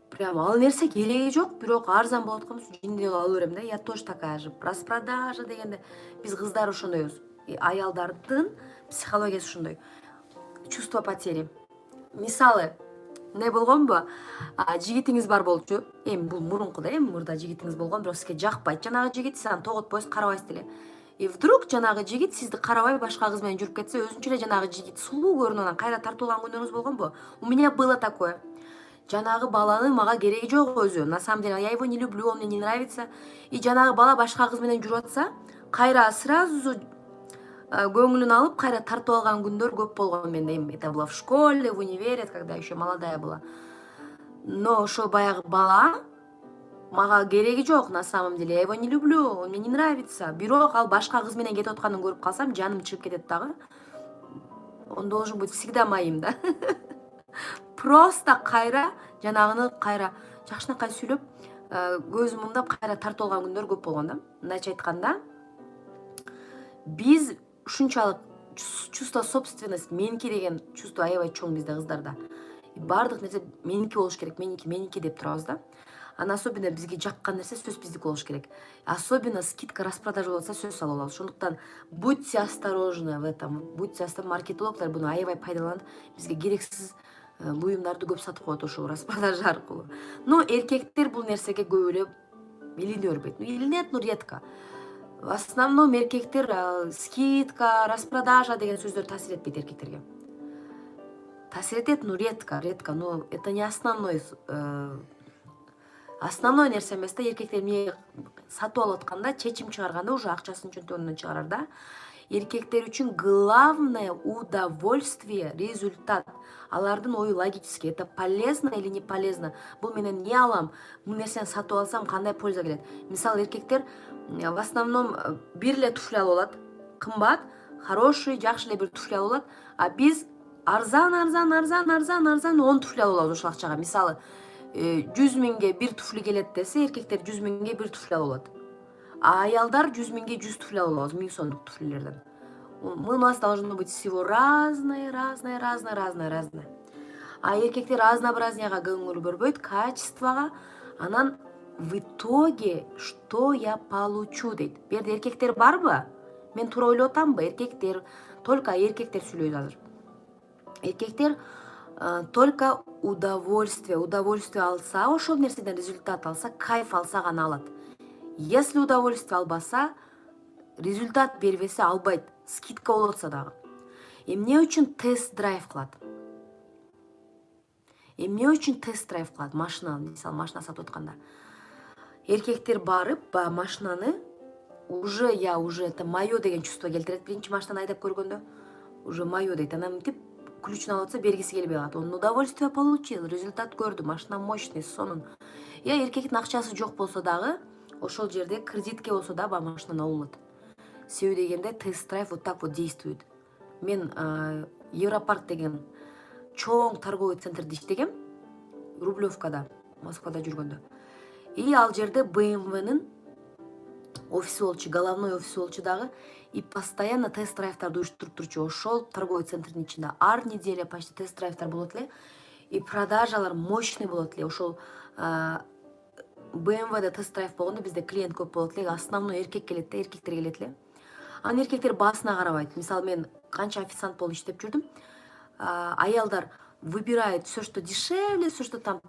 [SPEAKER 1] прям ал нерсе кереги жок, бирок арзан болуп аткан болсо жиндей ала берем да. Я тоже такая же. Распродажа дегенде биз кыздар ошондойбуз. Аялдардын психологиясы ушундай. Чувство потери. Мисалы не болгонбу? Жигитиңиз бар болчу. Эми бул мурунку да, эми мурда жигитиңиз болгон, бирок сизге жакпайт жанагы жигит, сиз аны тоготпойсуз, карабайсыз деле. И вдруг жанагы жигит сизди карабай башка кыз менен жүрүп кетсе, өзүнчө эле жанагы жигит сулуу көрүнүп анан кайра тартып алган күнүңүз болгонбу? У меня было такое. Жанагы баланын мага кереги жок өзү. На самом деле я его не люблю, он мне не нравится. И жанагы бала башка кыз менен жүрүп атса, кайра сразу көңүлүн алып кайра тартып алган күндөр көп болгон менде. Это было в школе, в универе, когда еще молодая была. Но ошо баягы бала мага кереги жок, на самом деле. Я его не люблю, он мне не нравится. Бирок ал башка кыз менен кетип атканын көрүп калсам, жаным чыгып кетет дагы. Он должен быть всегда моим, да? Просто кайра жанагыны кайра жакшынакай сүйлөп, көзүм муңдап кайра тартып алган күндөр көп болгон да. Мындайча айтканда, биз ушунчалык чувство собственность, меники деген чувство аябай чоң бизде кыздарда. Бардык нерсе меники болуш керек, меники деп турабыз да. Анан особенно бизге жаккан нерсе сөз биздики болуш керек. Особенно скидка, распродажа болса сөз алып алабыз. Ошондуктан будьте осторожны в этом. Будьте осторожны, маркетологдор буну аябай пайдаланып, бизге керексиз буюмдарды көп сатып коет ошол распродажа аркылуу. Но эркектер бул нерсеге көп эле илине бербейт. Илинет, но редко. В основном эркектер скидка, распродажа деген сөздөр таасир этпейт эркектерге. Таасир этет, но редко. Но это не основной нерсе эмес да. Эркектер эмне сатып алып атканда, чечим чыгарганда уже акчасын чөнтөгүнөн чыгарар да. Эркектер үчүн главное удовольствие, результат. Алардын ою логический. Это полезно или не полезно? Бул менен эмне алам? Бул нерсени сатып алсам кандай польза келет? Мисалы эркектер в основном бир эле туфли алып алат, кымбат, хороший, жакшы эле бир туфли алып алат, а биз арзан 10 туфли алып алабыз ошол акчага. Мисалы 100 миңге бир туфли келет десе, эркектер 100 миңге бир туфли алып алат. А аялдар 100 миңге 100 туфли алып алабыз, 1000 сомдук туфлилерден. У нас должно быть всего разное. А эркектер разнообразияга көңүл бурбойт, качествого. Анан в итоге что я получу дейт. Бу жерде эркектер барбы? Мен туура ойлоп атамбы? Эркектер, только эркектер сүйлөйт азыр. Эркектер только удовольствие алса, ошол нерседен результат алса, кайф алса гана алат. Если удовольствие албаса, результат бербесе албайт, скидка болуп атса дагы. Эмне үчүн тест-драйв кылат? Машина, мисалы машина сатып атканда. Эркектер барып, машинаны уже это моё деген чувство келтирет. Биринчи машинаны айдап көргөндө уже моё дейт. Анан мынтип ключун алып атса бергиси келбей калат. Он удовольствие получил, результат көрдү, машина мощный, сонун. Эркектин акчасы жок болсо дагы, ошол жерде кредитке болсо да машинаны алып алат. Себеби дегенде тест-драйв вот так вот действует. Мен Европарк деген чоң торговый центрде иштегем, Рублевкада, Москвада жүргөндө. И ал жерде BMW-нын офиси болчу, головной офиси болчу дагы, и постоянно тест-драйвтарды уюштуруп турчу. Ошол торговый центрдин ичинде ар неделя почти тест-драйвтар болот эле, и продажалар мощный болот эле. Ошол BMW-де тест-драйв болгондо бизде клиент көп болот эле, основной эркек келет да, эркектер келет эле. Анан эркектер баасына карабайт. Мисалы мен канча официант болуп иштеп жүрдүм. Аялдар выбирает все, что дешевле, все, что там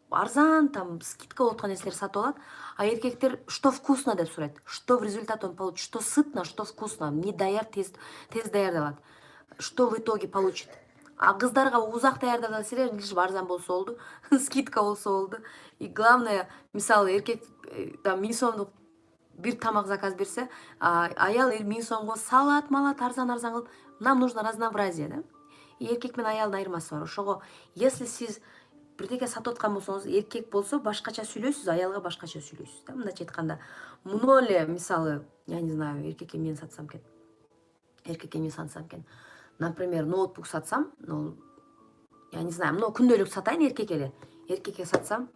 [SPEAKER 1] арзан, там скидка болуп аткан нерселерди сатып алат. А эркектер что вкусно деп сурайт. Что в результате он получит, что сытно, что вкусно. Не даяр, тез даярдалат. Что в итоге получит? Кыздарга узак даярдап таасир лишь арзан болсо болду, скидка болсо болду. И главное, мисалы эркек там 1000 сомдук бир тамак заказ берсе, аял 1000 сомго салат, малат арзан кылып, нам нужно разнообразие, да? И эркек менен аялдын айырмасы бар. Ошого, если сиз бирдеке сатып аткан болсоңуз, эркек болсо башкача сүйлөйсүз, аялга башкача сүйлөйсүз, да? Мындайча айтканда, муну эле мисалы, я не знаю, эркекке мен сатсам экен. Эркекке мен сатсам экен. Например, ноутбук сатсам, я не знаю, күндөлүк сатайын эркекке эле. Эркекке сатсам,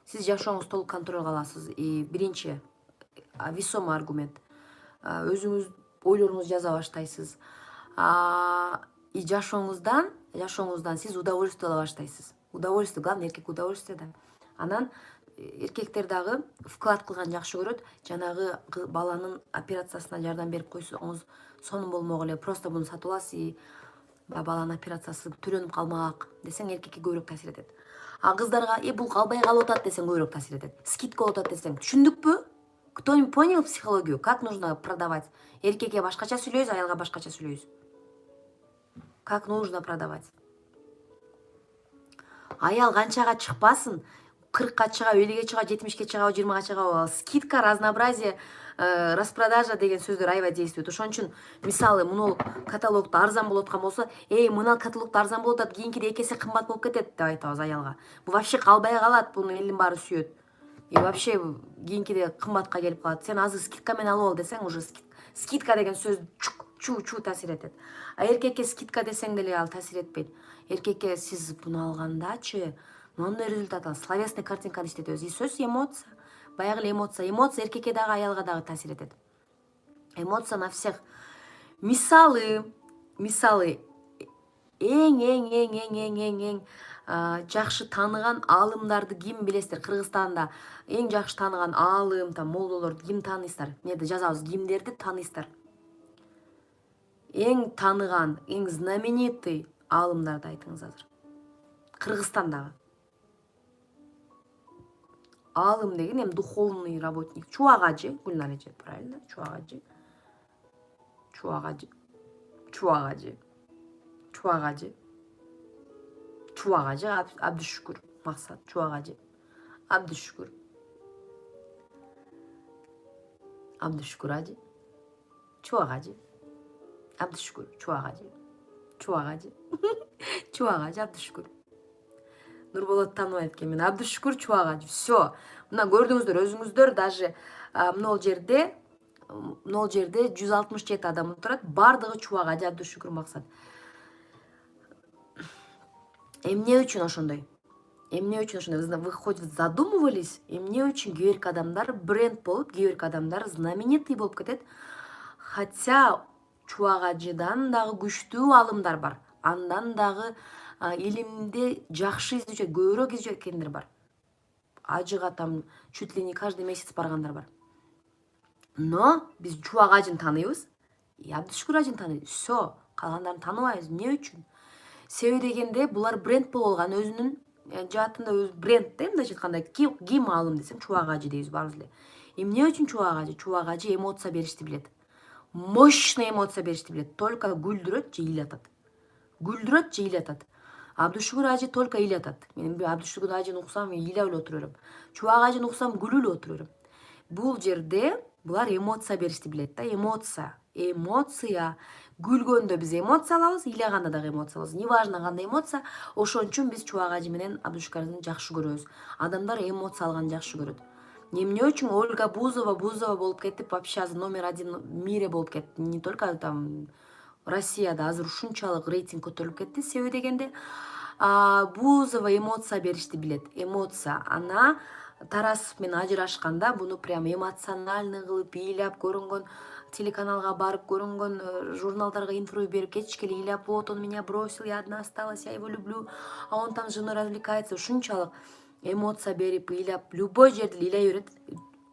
[SPEAKER 1] сиз жашооңуз толук контролго аласыз. И биринчи весомый аргумент. Өзүңүз ойлоруңузду жаза баштайсыз. И жашооңуздан сиз удовольствие ала баштайсыз. Удовольствие, главное, эркек удовольствие да. Анан эркектер дагы вклад кылган жакшы көрөт. Жанагы баланын операциясына жардам берип койсоңуз, сонун болмок эле, просто буну сатып аласыз и баланын операциясы төлөнүп калмак десең, эркекке көбүрөөк таасир этет. Кыздарга бул калбай калып атат десең, көбүрөөк таасир этет. Скидка болуп атат десең, түшүндүкпү? Кто не понял психологию? Как нужно продавать? Эркекке башкача сүйлөйбүз, аялга башкача сүйлөйбүз. Как нужно продавать? Аял канчага чыкпасын, 40ка чыгабы, 50ге чыгабы, 70ке чыгабы, 20га чыгабы, скидка, разнообразие, распродажа деген сөздөр аябай действует. Ошон үчүн мисалы муну каталогдо арзан болуп аткан болсо, мына каталогдо арзан болуп атат, кийинкиде 2 эсе кымбат болуп кетет деп айтабыз аялга. Бул вообще калбай калат, буну элдин баары сүйөт. И вообще кийинкиде кымбатка келип калат. Сен азыр скидка менен алып ал десең, уже скидка деген сөз чу таасир этет. Эркекке скидка десең деле ал таасир этпейт. Эркекке сиз буну алгандачы моундай результат аласыз. Словесный картинканы иштетебиз. И сөз эмоция. Баягы эле эмоция. Эмоция эркекке дагы, аялга дагы таасир этет. Эмоция на всех. Мисалы эң жакшы тааныган аалымдарды ким билесиздер? Кыргызстанда эң жакшы тааныган аалым, молдолорду ким тааныйсыздар? Эмнеде жазабыз, кимдерди тааныйсыздар? Эң тааныган, эң знаменитый аалымдарды айтыңыз азыр. Кыргызстандагы. Аалым деген эми духовный работник. Чубагажы, Гүлнар эже, правильно? Чубагажы, Абдышүкүр Максат, Чубагажы. Абдышүкүр ажы. Чубагажы. Абдышүкүр, Чубагажы. Абдышүкүр. Нурболот тааныбайт экен мени. Абдышүкүр Чубагажы. Всё. Мына көрдүңүздөр, өзүңүздөр даже могул жерде 167 адам отурат. Бардыгы Чубагажы, Абдышүкүр Максат. Эмне үчүн ошондой? Вы хоть задумывались? Эмне үчүн кээ бирки адамдар бренд болуп, кээ бирки адамдар знаменитый болуп кетет? Хотя Чубагажыдан дагы күчтүү аалымдар бар. Андан дагы илимди жакшы изүүчү, көбүрөөк изүүчү бар. Ажыга там чуть ли не каждый месяц баргандар бар. Но биз Чубагажын тааныйбыз, Абдышүкүр ажын тааныйбыз. Всё, калгандарын тааныбайбыз. Эмне үчүн? Себеби дегенде булар бренд болуп алган, өзүнүн жаатында өз бренд да, мындайча айтканда, ким аалым десем, Чубагажы дейбиз баарыбыз эле. Эмне үчүн Чубагажы? Чубагажы эмоция беришти билет. Мощный эмоция беришти билет. Только күлдүрөт же ыйлатат. Абдышүкүр ажы только ыйлатат. Мен Абдышүкүр ажын уксам ыйлап эле отура берем. Чубагажын уксам күлүп эле отура берем. Бул жерде булар эмоция беришти билет да, эмоция. Күлгөндө биз эмоция алабыз, ыйлаганда дагы эмоция алабыз. Неважно кандай эмоция, ошон үчүн биз Чубагажы менен Абдышүкүрдү жакшы көрөбүз. Адамдар эмоция алганды жакшы көрөт. Эмне үчүн Ольга Бузова болуп кетип, вообще азыр номер 1 в мире болуп кетти. Не только там Россияда азыр ушунчалык рейтинг көтөрүлүп кетти. Себеби дегенде Бузова эмоция беришти билет. Эмоция. Ана Тарасов менен ажырашканда буну прям эмоциональный кылып ыйлап көрүнгөн, телеканалга барып көрүнгөн, журналдарга интервью берип кетишке эле ыйлап, вот он меня бросил, я одна осталась, я его люблю, а он там с женой развлекается. Ушунчалык эмоция берип ыйлап, любой жерде ыйлай берет.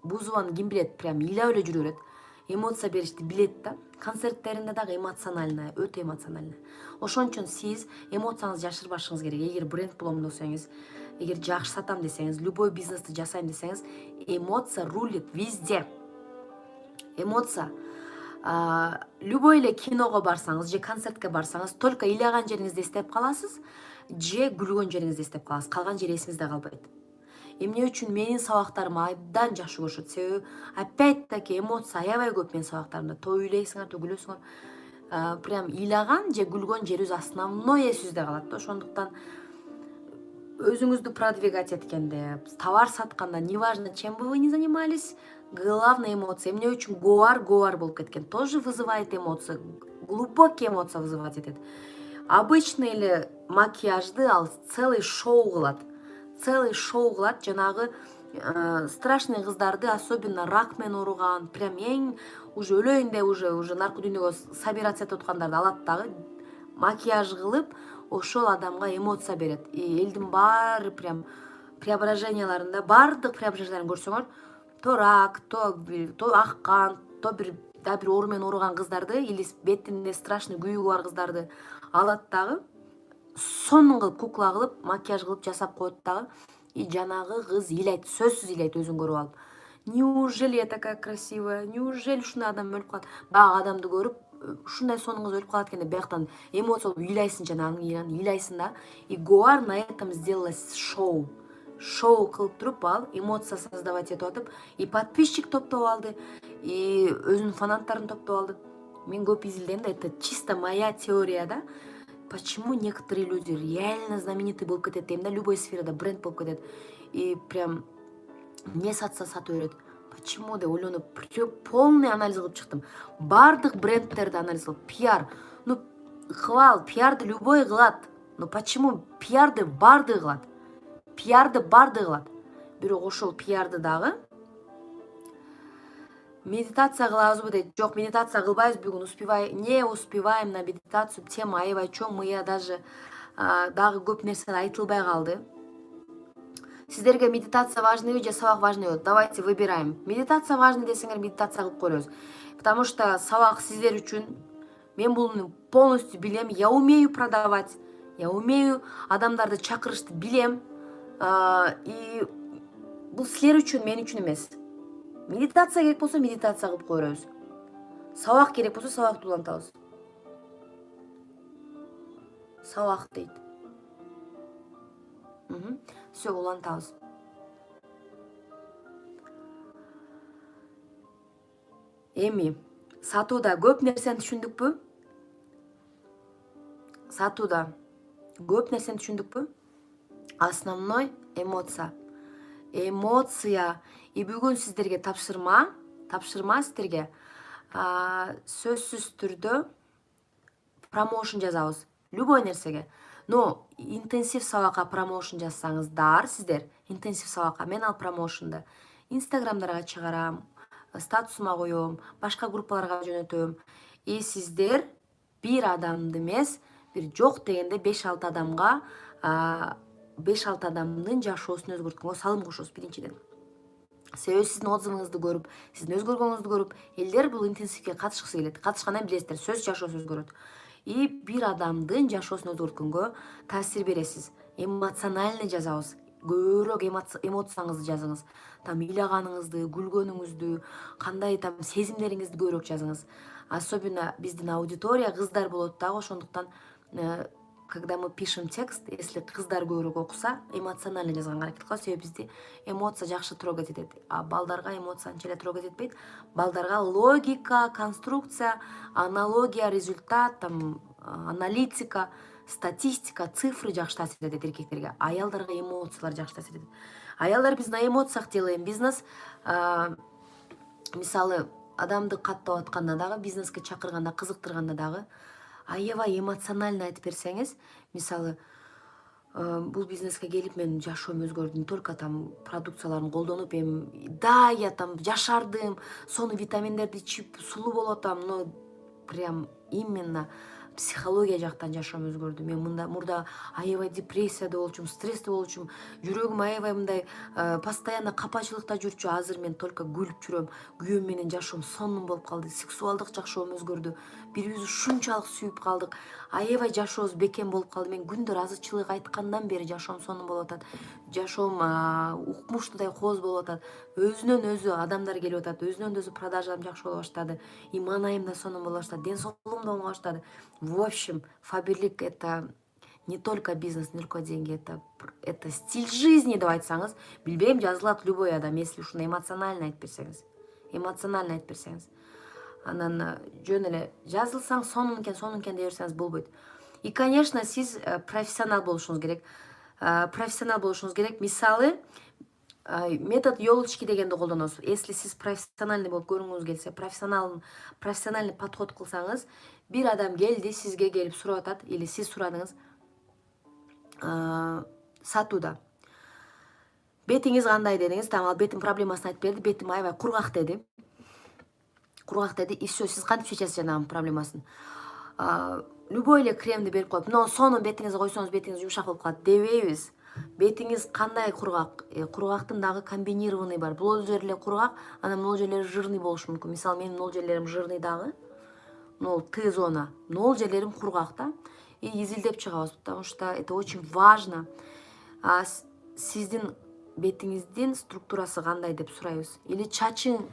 [SPEAKER 1] Бузованы ким билет, прям ыйлап эле жүрө берет. Эмоция беришти билет да. Концерттеринде дагы эмоциональная, өтө эмоциональная. Ошон үчүн сиз эмоцияңызды жашырбашыңыз керек. Эгер бренд болом десеңиз, эгер жакшы сатам десеңиз, любой бизнести жасайм десеңиз, эмоция рулит везде. Эмоция. Любой эле киного барсаңыз же концертке барсаңыз только ыйлаган жериңизди эстеп каласыз же күлгөн жериңизди эстеп каласыз, калган жери эсиңизде калбайт. Эмне үчүн менин сабактарым абдан жакшы көрүшөт, себеби опять-таки эмоция аябай көп менин сабактарымда. То үйлейсиңер, то күлөсүңөр. Прям ыйлаган же күлгөн жерибиз основной эсибизде калат да. Ошондуктан өзүңүздү продвигать эткенде, товар сатканда, неважно, чем бы вы ни занимались, главное эмоция. Эмне үчүн говор болуп кеткен. Тоже вызывает эмоции, глубокие эмоции вызывать этет. Обычный эле макияжды ал целый шоу кылат. Жанагы страшный кыздарды, особенно рак менен ооруган, прям эң уже өлөйүн деп уже наркы дүйнөгө собираться этип аткандарды алат дагы макияж кылып, ошол адамга эмоция берет. И элдин баары прям преображенияларында, баардык преображенияларын көрсөңөр, то рак, то аккан, то бир оору менен ооруган кыздарды или бетинде страшный күйүгү бар кыздарды алат дагы сонун кылып кукла кылып, макияж кылып жасап коет дагы. И жанагы кыз ыйлайт, сөзсүз ыйлайт өзүн көрүп алып. Неужели я такая красивая? Неужели ушундай адам өлүп калат? Баягы адамды көрүп, ушундай сонун кыз өлүп калат экен деп бияктан эмоция болуп ыйлайсың, жанагы ыйлайсың да. И Гоар на этом сделала шоу. Шоу кылып туруп ал эмоция создавать этип атып, и подписчик топтоп алды, и өзүнүн фанаттарын топтоп алды. Мен көп изилдейм да, это чисто моя теория да. Почему некоторые люди реально знаменитый болуп кетет дейм да, любой сферада бренд болуп кетет. И прям не сатса сатып берет. Почему деп ойлонуп, полный анализ кылып чыктым. Бардык брендтерди анализ кылып, пиар. Ну, кылал, пиарды любой кылат. Но почему пиарды бардыгы кылат? Бирок ошол пиарды дагы медитация кылабызбы дейт. Жок, медитация кылбайбыз бүгүн, не успеваем на медитацию. Тема аябай чоң, мыя даже дагы көп нерсе айтылбай калды. Сиздерге медитация важныйбы же сабак важныйбы? Давайте выбираем. Медитация важный десеңер, медитация кылып көрөбүз. Потому что сабак сиздер үчүн, мен буну полностью билем, я умею продавать, я умею адамдарды чакырышты билем. И бул силер үчүн, мен үчүн эмес. Медитация керек болсо медитация кылып көрөбүз. Сабак керек болсо сабакты улантабыз. Сабак дейт. Все, улантабыз. Эми сатууда көп нерсени түшүндүкпү? Основной эмоция. И бүгүн сиздерге тапшырма сиздерге сөзсүз түрдө промоушен жазабыз. Любой нерсеге. Но интенсив сабакка промоушен жазсаңыздар, сиздер интенсив сабакка, мен ал промоушенду инстаграмдарга чыгарам, статусума коем, башка группаларга жөнөтөм. И сиздер бир адамды эмес, бир жок дегенде 5-6 адамга 5-6 адамдын жашоосун өзгөрткөнгө салым кошосуз биринчиден. Себеби сиздин отзывыңызды көрүп, сиздин өзгөргөнүңүздү көрүп, элдер бул интенсивге катышкысы келет. Катышкандан билесиздер, сөз жашоосу өзгөрөт. И бир адамдын жашоосун өзгөрткөнгө таасир бересиз. Эмоциональный жазабыз. Көбүрөөк эмоцияңызды жазыңыз. Там ыйлаганыңызды, күлгөнүңүздү, кандай там сезимдериңизди көбүрөөк жазыңыз. Особенно биздин аудитория кыздар болот дагы, ошондуктан когда мы пишем текст, если кыздар көбүрөөк окуса, эмоционально жазганга аракет кылабыз, себеби бизди эмоция жакшы трогать этет. А балдарга эмоция анча эле трогать этпейт. Балдарга логика, конструкция, аналогия, результат, там аналитика, статистика, цифры жакшы таасир этет эркектерге. Аялдарга эмоциялар жакшы таасир этет. Аялдар биз на эмоциях делаем бизнес. Мисалы, адамды каттап атканда дагы, бизнеске чакырганда, кызыктырганда дагы аябай эмоционально айтып берсеңиз, мисалы, бул бизнеске келип мен жашоом өзгөрдү, не только там продукцияларын колдонуп, да, я там жашардым, сонун витаминдерди ичип сулуу болуп атам, но прям именно психология жактан жашоом өзгөрдү. Мен мурда аябай депрессияда болчумун, стрессте болчумун, жүрөгүм аябай мындай постоянно капачылыкта жүрчү. Азыр мен только күлүп жүрөм. Күйөөм менен жашоом сонун болуп калды. Сексуалдык жашоом өзгөрдү. Бири бирибизди ушунчалык сүйүп калдык. Аябай жашообуз бекем болуп калды. Мен күндөр азырчылык айткандан бери жашоом сонун болуп атат. Жашоом укмуштуудай кооз болуп атат. Өзүнөн өзү адамдар келип атат. Өзүнөн өзү продажам жакшы боло баштады. И маанайым да сонун боло баштады. Ден соолугум да оңо баштады. В общем, Фаберлик это не только бизнес, не только деньги, это стиль жизни деп айтсаңыз, билбейм, жазылат любой адам, если ушуну эмоционально айтып берсеңиз. Эмоционально айтып берсеңиз. Анан жөн эле жазылсаң сонун экен дей берсеңиз болбойт. И, конечно, сиз профессионал болушуңуз керек. Профессионал болушуңуз керек. Мисалы, метод елочки дегенди колдоносуз. Если сиз профессиональный болуп көрүнгүңүз келсе, профессиональный подход кылсаңыз, бир адам келди, сизге келип сурап атат, или сиз сурадыңыз сатууда. Бетиңиз кандай дедиңиз, там ал бетим проблемасын айтып берди, бетим аябай кургак деди. И все, сиз кантип чечесиз жанагы проблемасын? Любой эле кремди берип коюп, но сонун бетиңизге койсоңуз бетиңиз жумшак болуп калат дебейбиз. Бетиңиз кандай кургак? Кургактын дагы комбинированный бар. Бул жери эле кургак, анан могул жерлери жирный болушу мүмкүн. Мисалы, менин могул жерлерим жирный дагы. Могул Т-зона. Могул жерлерим кургак да. И изилдеп чыгабыз, потому что это очень важно. Сиздин бетиңиздин структурасы кандай деп сурайбыз. Или чачым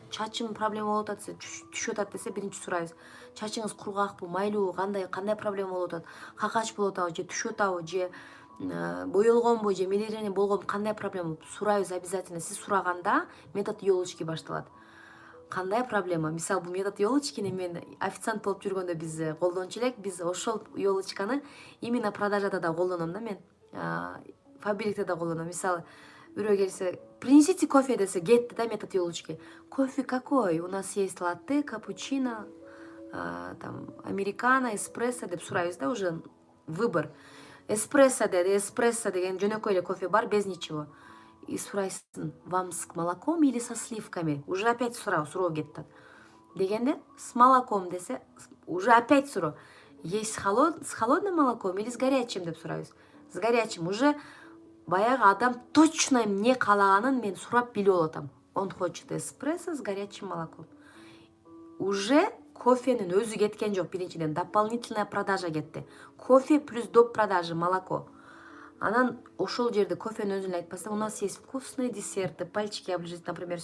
[SPEAKER 1] проблема болуп атат десе, түшүп атат десе, биринчи сурайбыз. Чачыңыз кургакпы, майлуу, кандай проблема болуп атат? Какач болуп атабы, же түшүп атабы, же боелгонбу, же мелирение болгонбу, кандай проблема? Сурайбыз обязательно. Сиз сураганда метод елочки башталат. Кандай проблема? Мисалы, бул метод елочкини мен официант болуп жүргөндө биз колдончу элек. Биз ошол елочканы именно продажада да колдоном да мен. Фабрикте да колдоном. Мисалы, бирөө келсе, принесите кофе десе, кетти да метод елочки. Кофе какой? У нас есть латте, капучино, там, американо, эспрессо деп сурайбыз да, уже выбор. Эспрессо деген жөнөкөй эле кофе бар, без ничего. И сурайсың, вам с молоком или со сливками? Уже опять суроо кетти. Дегенде, с молоком десе, уже опять суроо. Есть с холодным молоком или с горячим деп сурайбыз. С горячим. Уже баягы адам точно эмне каалаганын мен сурап билип алатам. Он хочет эспрессо с горячим молоком. Уже кофенин өзү кеткен жок, биринчиден дополнительная продажа кетти. Кофе плюс доп продажи молоко. Анан ошол жерде кофенин өзүн айтпаса, у нас есть вкусные десерты, пальчики оближить, например,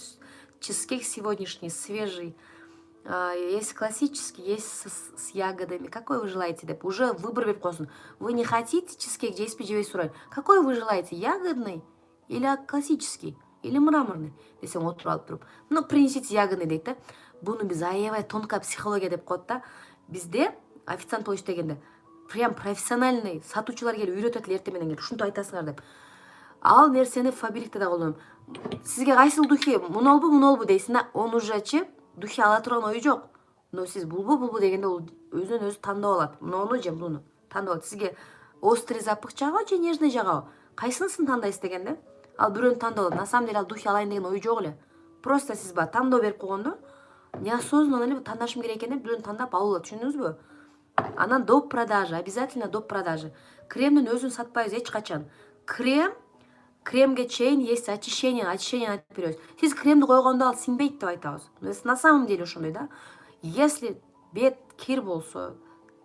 [SPEAKER 1] чизкейк сегодняшний, свежий. Есть классический, есть с ягодами. Какой вы желаете деп? Уже выбор берип койсун. Вы не хотите чизкейк, жейсизби, жебейсизби сурайт. Какой вы желаете? Ягодный или классический? Или мраморный? Десең отуруп алып туруп. Ну, принесите ягодный дейт да. Буну биз аябай тонкая психология деп коет да. Бизде официант болуш дегенде прям профессиональный сатуучулар келип үйрөтөт эле, эртең менен келип ушинтип айтасыңар деп. Ал нерсени Фаберликте да колдоном. Сизге кайсыл духи мунолбу дейсиң да, он ужечи духи ала турган ою жок. Но сиз булбу дегенде ол өзүнөн өзү тандап алат. Муну же муну тандап алат. Сизге острый запах жагабы же нежный жагабы? Кайсынысын тандайсыз дегенде, ал бирөөнү тандап алат. На самом деле ал духи алайын деген ою жок эле. Просто сиз ба тандоо берип койгондо, неосознанно эле тандашым керек экен деп бирөөнү тандап алып алат. Түшүндүңүзбү? Анан доп продажа, обязательно доп продажа. Кремдин өзүн сатпайбыз эч качан. Кремге чейин есть очищение айтып беребиз. Сиз кремди койгондо ал сиңбейт деп айтабыз. На самом деле ошондой да. Если бет кир болсо,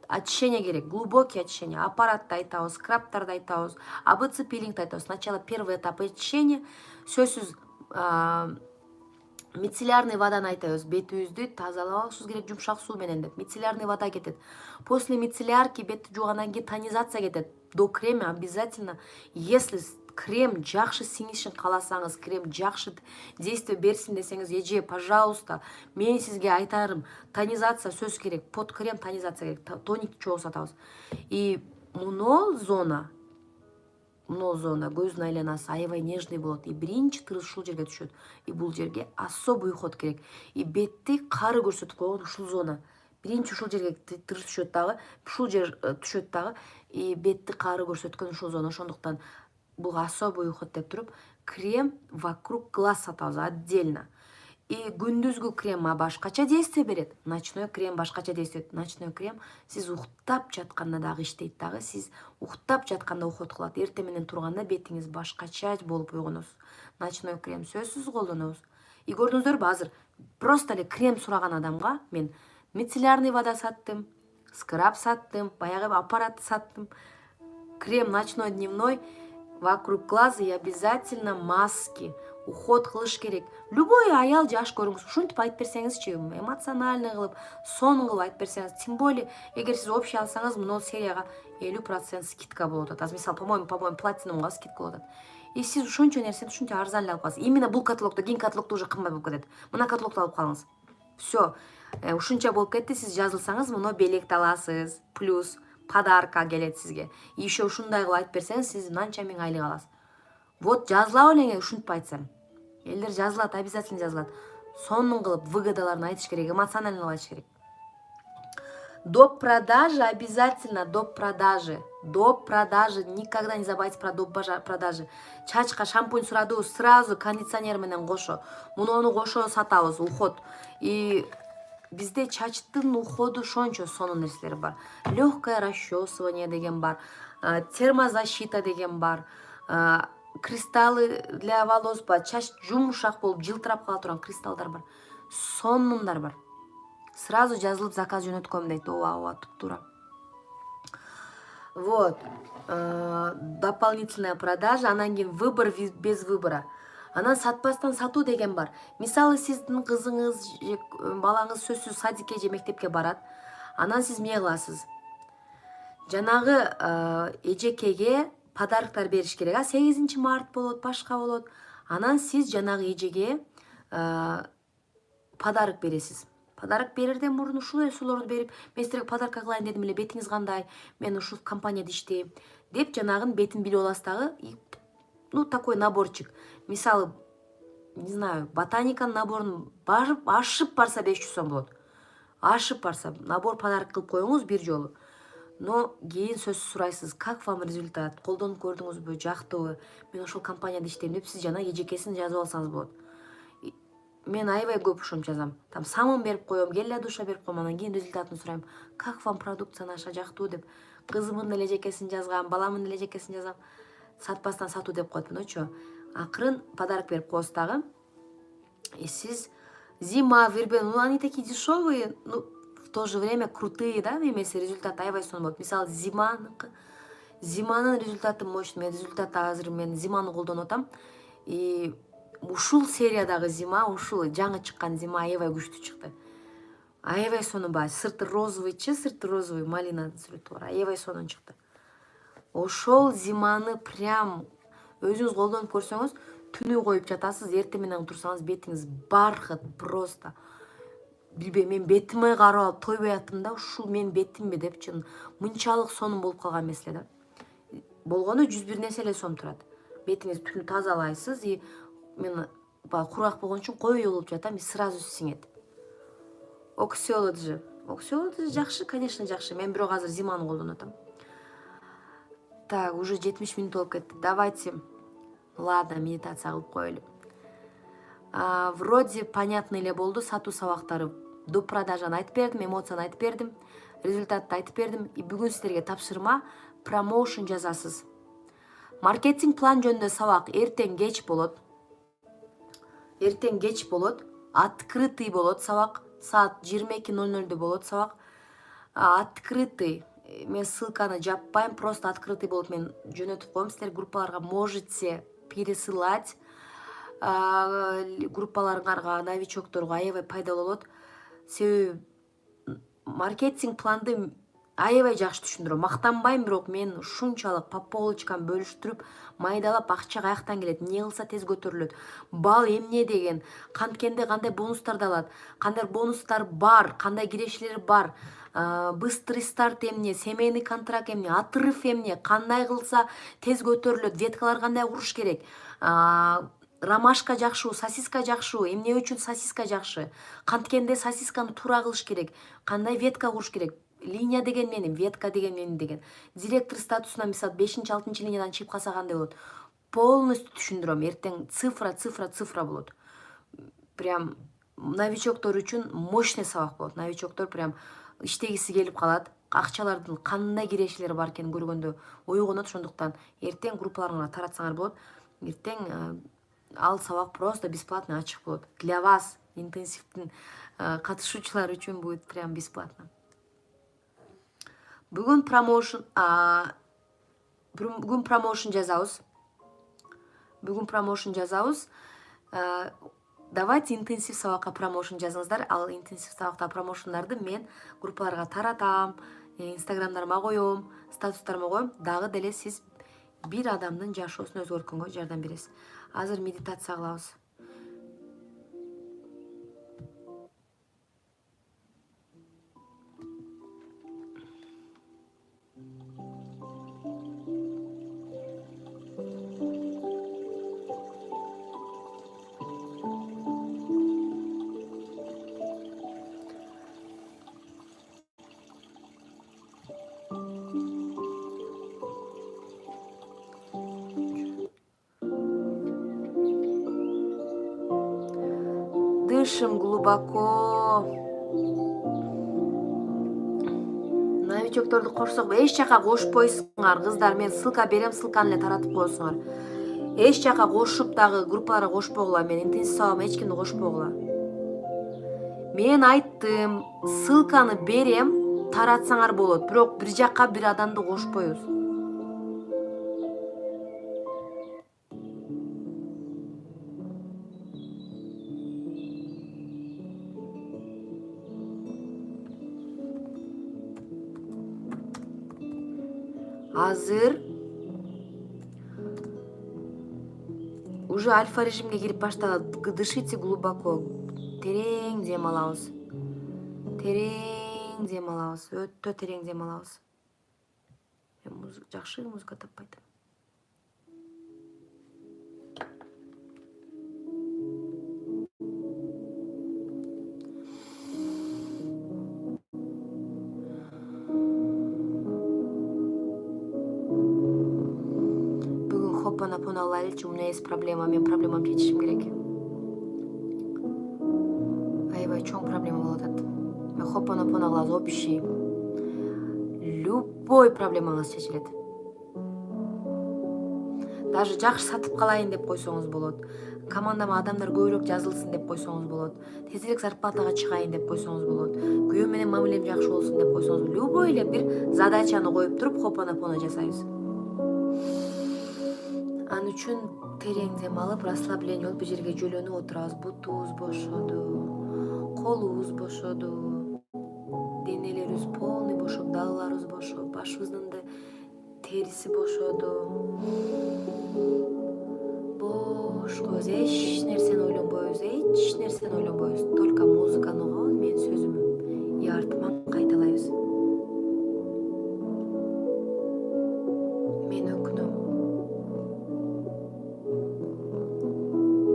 [SPEAKER 1] очищение керек, глубокий очищение, аппаратты айтабыз, скрабтарды айтабыз, АБЦ пилингди айтабыз. Сначала первый этап очищения, сөзсүз мицеллярный воданы айтабыз. Бетибизди тазалабашыбыз керек жумшак суу менен деп. Мицеллярный вода кетет. После мицеллярки бетти жуугандан кийин тонизация кетет. До крема обязательно, если крем жакшы сиңишин кааласаңыз, крем жакшы действие берсин десеңиз, эже, пожалуйста, мен сизге айтарым, тонизация сөз керек, под крем тонизация керек, тоник чогуу сатабыз. И мунол зона көздүн айланасы аябай нежный болот. И биринчи тырыз ушул жерге түшөт. И бул жерге особый уход керек. И бетти кары көрсөтүп койгон ушул зона. Биринчи ушул жерге тырыз түшөт дагы, ушул жер түшөт дагы. И бетти кары көрсөткөн ушул зона. Ошондуктан бул особый уход деп туруп, крем вокруг глаз сатабыз отдельно. күндүзгү крем башкача действие берет, ночной крем башкача действие берет. Ночной крем сиз уктап жатканда дагы иштейт дагы. Сиз уктап жатканда уход кылат. Эртең менен турганда бетиңиз башкача болуп уйгунусуз. Ночной крем сөзсүз колдонобуз. Көрдүңүздөрбү, азыр просто эле крем сураган адамга мен мицеллярный вода саттым, скраб саттым, баягы аппарат саттым. Крем ночной, дневной, вокруг глаза и обязательно маски. Уход кылыш керек. Любой аял жаш көрүңүз, ушинтип айтып берсеңизчи, эмоциональный кылып, сонун кылып айтып берсеңиз, тем более, эгер сиз общий алсаңыз, мына серияга 50% скидка болуп атат. Мисалы, по-моему, платинумга скидка болуп атат. И сиз ушунча нерсени ушунча арзан алып каласыз. Именно бул каталогдо, кийинки каталогдо уже кымбат болуп кетет. Мына каталогду алып калыңыз. Все, ушунча болуп кетти, сиз жазылсаңыз, мына белекти аласыз. Плюс подарка келет сизге. И еще ушундай кылып айтып берсеңиз, сиз мынча миң айлык аласыз. Вот жазыла элеңер ушинтип айтсам. Элдер жазылат, обязательно жазылат. Сонун кылып выгодаларын айтыш керек, эмоционально кылып айтыш керек. Доп продажи обязательно, доп продажи. Доп продажи, никогда не забывайте про доп продажи. Чачка шампунь сурадыбыз, сразу кондиционер менен кошо. Муну кошо сатабыз, уход. И бизде чачтын уходу ошончо сонун нерселери бар. Легкое расчесывание деген бар, термозащита деген бар, кристаллы для волос бар, чач жумшак болуп жылтырап кала турган кристаллдар бар. Сонундар бар. Сразу жазылып заказ жөнөткөм дейт. Ооба, туп-туура. Вот. Дополнительная продажа, анан кийин выбор без выбора. Анан сатпастан сатуу деген бар. Мисалы, сиздин кызыңыз же балаңыз сөзсүз садикке же мектепке барат. Анан сиз эмне кыласыз? Жанагы эжекеге подарктар бериш керек. 8 март болот, башка болот. Анан сиз жанагы эжеге подарок бересиз. Подарок берерден мурун ушул нерселерди берип, мен силерге подарка кылайын дедим эле, бетиңиз кандай, мен ушул компанияда иштейм деп жанагын бетин билип аласыз дагы. Ну, такой наборчик. Мисалы, не знаю, ботаниканын наборун барып, ашып барса 500 сом болот. Ашып барса, набор подарок кылып коюңуз бир жолу. Но кийин сөзсүз сурайсыз, как вам результат? Колдонуп көрдүңүзбү, жактыбы? Мен ошол компанияда иштейм деп сиз жана эжекесин жазып алсаңыз болот. Мен аябай көп ошентип жазам. Там самын берип коем, гель душа берип коем, анан кийин результатын сурайм. Как вам продукция наша, жактуу деп. Кызымдын эле эжекесин жазгам, баламдын эле эжекесин жазам. Сатпастан сатуу деп коет мыночу. Акырын подарок берип коесуз дагы. И сиз зима, вербен, ну они такие дешевые, ну в то же время крутые, да, эмеси результат аябай сонун болот. Мисалы, зиманын результаты мощный. Мен результат азыр мен зиманы колдонуп атам. И ушул сериядагы зима, ушул жаңы чыккан зима аябай күчтүү чыкты. Аябай сонун баа. Сырты розовый, малина сүрөтү бар. Аябай сонун чыкты. Ошол зиманы прям өзүңүз колдонуп көрсөңүз, түнү коюп жатасыз, эртең менен турсаңыз бетиңиз бархат просто. Билбейм, мен бетиме карап алып тойбой аттым да, ушул мен бетимби деп, чын мынчалык сонун болуп калган эмес эле да. Болгону 101 нерсе эле сом турат. Бетиңизди түнү тазалайсыз, и мен курак болгон үчүн коюу болуп жатам, и сразу сиңет. Оксиолоджи жакшы, конечно, жакшы. Мен бирок азыр зиманы колдонуп атам. Так, уже 70 минут болуп кетти. Давайте, ладно, медитация кылып коелу. Вроде понятно эле болду. Сатуу сабактары, доп продажаны айтып бердим, эмоцияны айтып бердим, результатты айтып бердим. И бүгүн силерге тапшырма, промоушен жазасыз. Маркетинг план жөнүндө сабак эртең кеч болот. Открытый болот сабак. Саат 22:00 болот сабак. Открытый. Мен ссылканы жаппайм, просто открытый болот. Мен жөнөтүп коем силер группаларга, можете пересылать. Группаларыңарга, новичокторго аябай пайдалуу болот. Себеби маркетинг планды аябай жакшы түшүндүрөм. Мактанбайм, бирок мен ушунчалык по полочкам бөлүштүрүп, майдалап акча каяктан келет, эмне кылса тез көтөрүлөт, бал эмне деген, канткенде кандай бонустарды алат, кандай бонустар бар, кандай кирешелер бар, быстрый старт эмне, семейный контракт эмне, отрыв эмне, кандай кылса тез көтөрүлөт, веткалар кандай куруш керек, ромашка жакшыбы, сосиска жакшыбы, эмне үчүн сосиска жакшы, канткенде сосисканы туура кылыш керек, кандай ветка куруш керек, линия деген менин, ветка деген менин деген. Директор статусуна мисалы 5-6 линиядан чыгып калса кандай болот. Полностью түшүндүрөм. Эртең цифра болот. Прям новичоктор үчүн мощный сабак болот. Новичоктор прям иштегиси келип калат. Акчалардын кандай кирешелери бар экенин көргөндө ойгонот. Ошондуктан эртең группаларыңарга таратсаңар болот. Эртең ал сабак просто бесплатно ачык болот. Для вас, интенсивдин катышуучулары үчүн будет прям бесплатно. Бүгүн промоушен жазабыз. Давайте интенсив сабакка промоушен жазыңыздар. Ал интенсив сабакта промоушендарды мен группаларга таратам, инстаграмдарыма коем, статустарыма коем. Дагы деле сиз бир адамдын жашоосун өзгөрткөнгө жардам бересиз. Азыр медитация кылабыз. Дышим глубоко. Новичокторду кошсок, эч жака кошпойсуңар, кыздар. Мен ссылка берем, ссылканы эле таратып коесуңар. Эч жака кошуп дагы группаларга кошпогула. Мен интенсив сабагыма эч кимди кошпогула. Мен айттым, ссылканы берем, таратсаңар болот. Бирок бир жака бир адамды кошпойбуз. Азыр уже альфа режимге кирип баштаган. Дышите глубоко. Терең дем алабыз. Терең дем алабыз. Өтө терең дем алабыз. Мен жакшы музыка таппайдым. Бүгүн хоппанапон алайлычы. У меня есть проблема. Мен проблемамды чечишим керек. Аябай чоң проблема болуп атат. Мен хоппанапон алабыз общий. Любой проблемаңыз чечилет. Даже жакшы сатып калайын деп койсоңуз болот. Командама адамдар көбүрөөк жазылсын деп койсоңуз болот. Тезирээк зарплатага чыгайын деп койсоңуз болот. Күйөөм менен мамилем жакшы болсун деп койсоңуз. Любой эле бир задачаны коюп туруп хоппанапоно жасайбыз. Анын үчүн терең дем алып, расслабление болуп, бир жерге жөлөнүп отурабыз. Бутубуз бошоду, колубуз бошоду, денелерибиз полный бошоп, далаларыбыз бошоп, башыбыздын да териси бошоду. Бош көз, эч нерсени ойлонбойбуз, только музыканы угабыз, менин сөзүмдү и артыман кайталайбыз. Мен өкүнөм.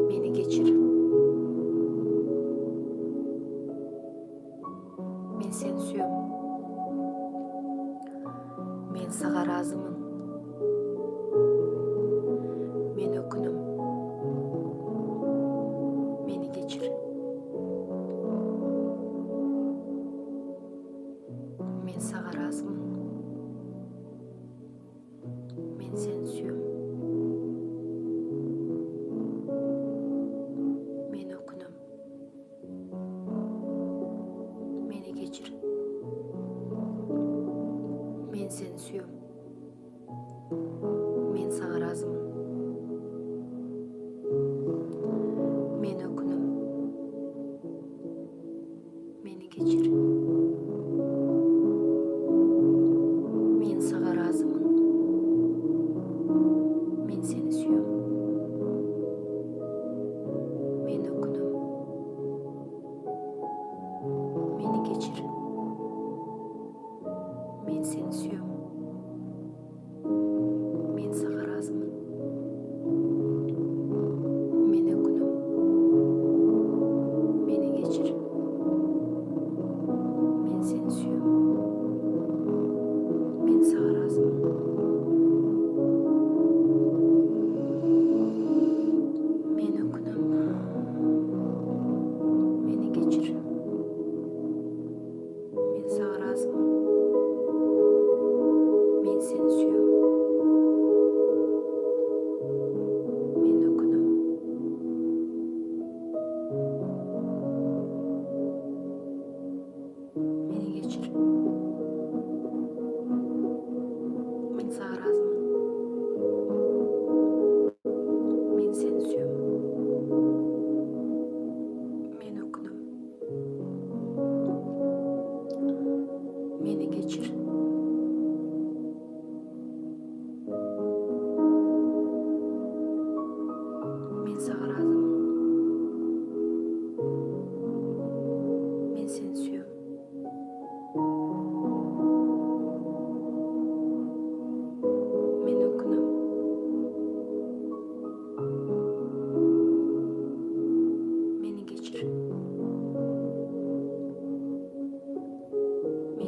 [SPEAKER 1] Мени кечир. Мен сени сүйөм. Мен сага ыраазымын. Мен өкүнөм. Мени кечир. Мен сага ыраазымын. Мен сени сүйөм. Мен өкүнөм. Мени кечир. Мен сени сүйөм. Мен сага ыраазымын. Мен өкүнөм. Мени кечир. Мен сага ыраазымын. Мен сени сүйөм. Мен өкүнөм. Мени кечир. Мен сени сүйөм. Мен сага ыраазымын. Мен өкүнөм. Мени кечир.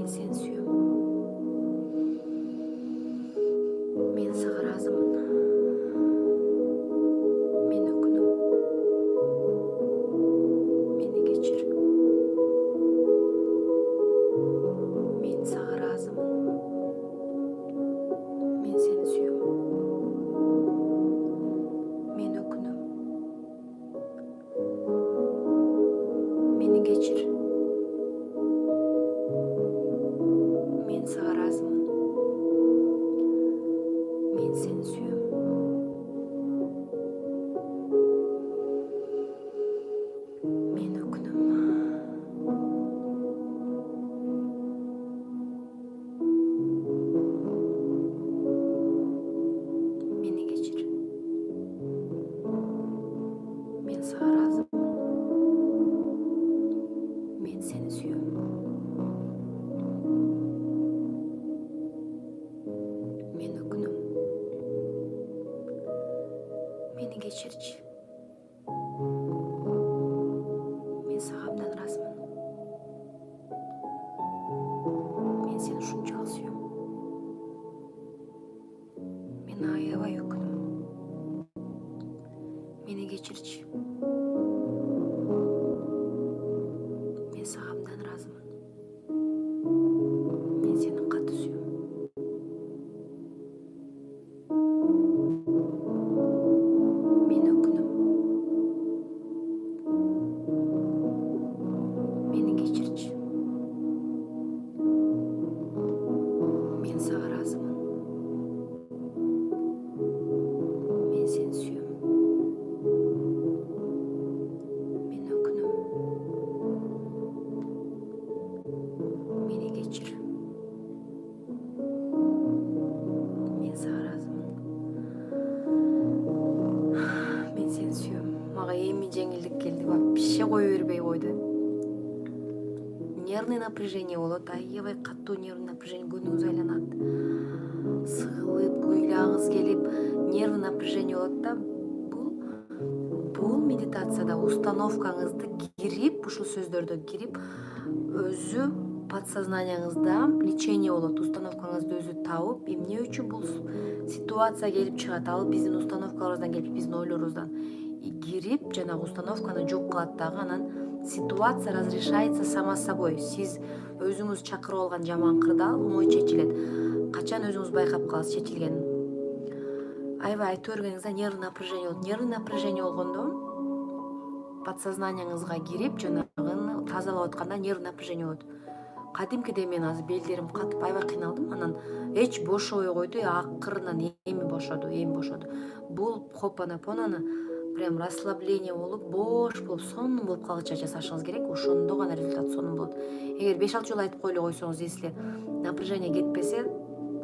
[SPEAKER 1] Мен сені сүйем. Мен саған разымын. Мен өкінем. Мені кешір. Мен саған разымын. Мен сені сүйем. Мен өкінем. Мені кешір. Мен саған разымын. Мен сені сүйем. Мен өкінем. Мені кешір. Мен саған разымын. Мен сені сүйем. Мен өкінем. Мені кешірші. Мен саған абдан разымын. Мен сені ушунчалык сүйем. Мен аябай өкүнөм. Мени кечирчи. Мен сага абдан разымын. Мен сени катуу сүйем. Мен өкүнөм. Мени кечирчи. Мен сага разымын. Мен сени сүйем. Мен өкүнөм. Мени кечир. Мен сага разымын. Мен сени сүйем. Мага эми жеңилдик келди. Вообще кое бербей койду. Нервный напряжение болот, аябай катуу нервный напряжение, күнүңүз айланат. Сыгылып, куйлағыңыз келип, нервный напряжение болот да. Бул медитацияда установкаңызды кирип, ушул сөздөрдө кирип, өзү подсознанияңызда лечение болот. Установкаңызды өзү табып, эмне үчүн бул ситуация келип чыгат, ал биздин установкаларыбыздан келип, биздин ойлорубуздан кирип, жанагы установканы жок кылат дагы, анан ситуация разрешается сама собой. Сиз өзүңүз чакырып алган жаман кырдаал оңой чечилет. Качан өзүңүз байкап каласыз чечилгенин. Аябай айтып бергениңизде нервный напряжение болот. Нервный напряжение болгондо подсознанияңызга кирип, жанагыны тазалап атканда нервный напряжение болот. Кадимкидей мен азыр белдерим катып аябай кыйналдым. Анан эч бошобой койду, акырынан эми бошоду. Бул хопанапонаны прям расслабление болуп, бош болуп, сонун болуп калгыча жасашыңыз керек. Ошондо гана результат сонун болот. Эгер 5-6 жолу айтып койлой койсоңуз, если напряжение кетпесе,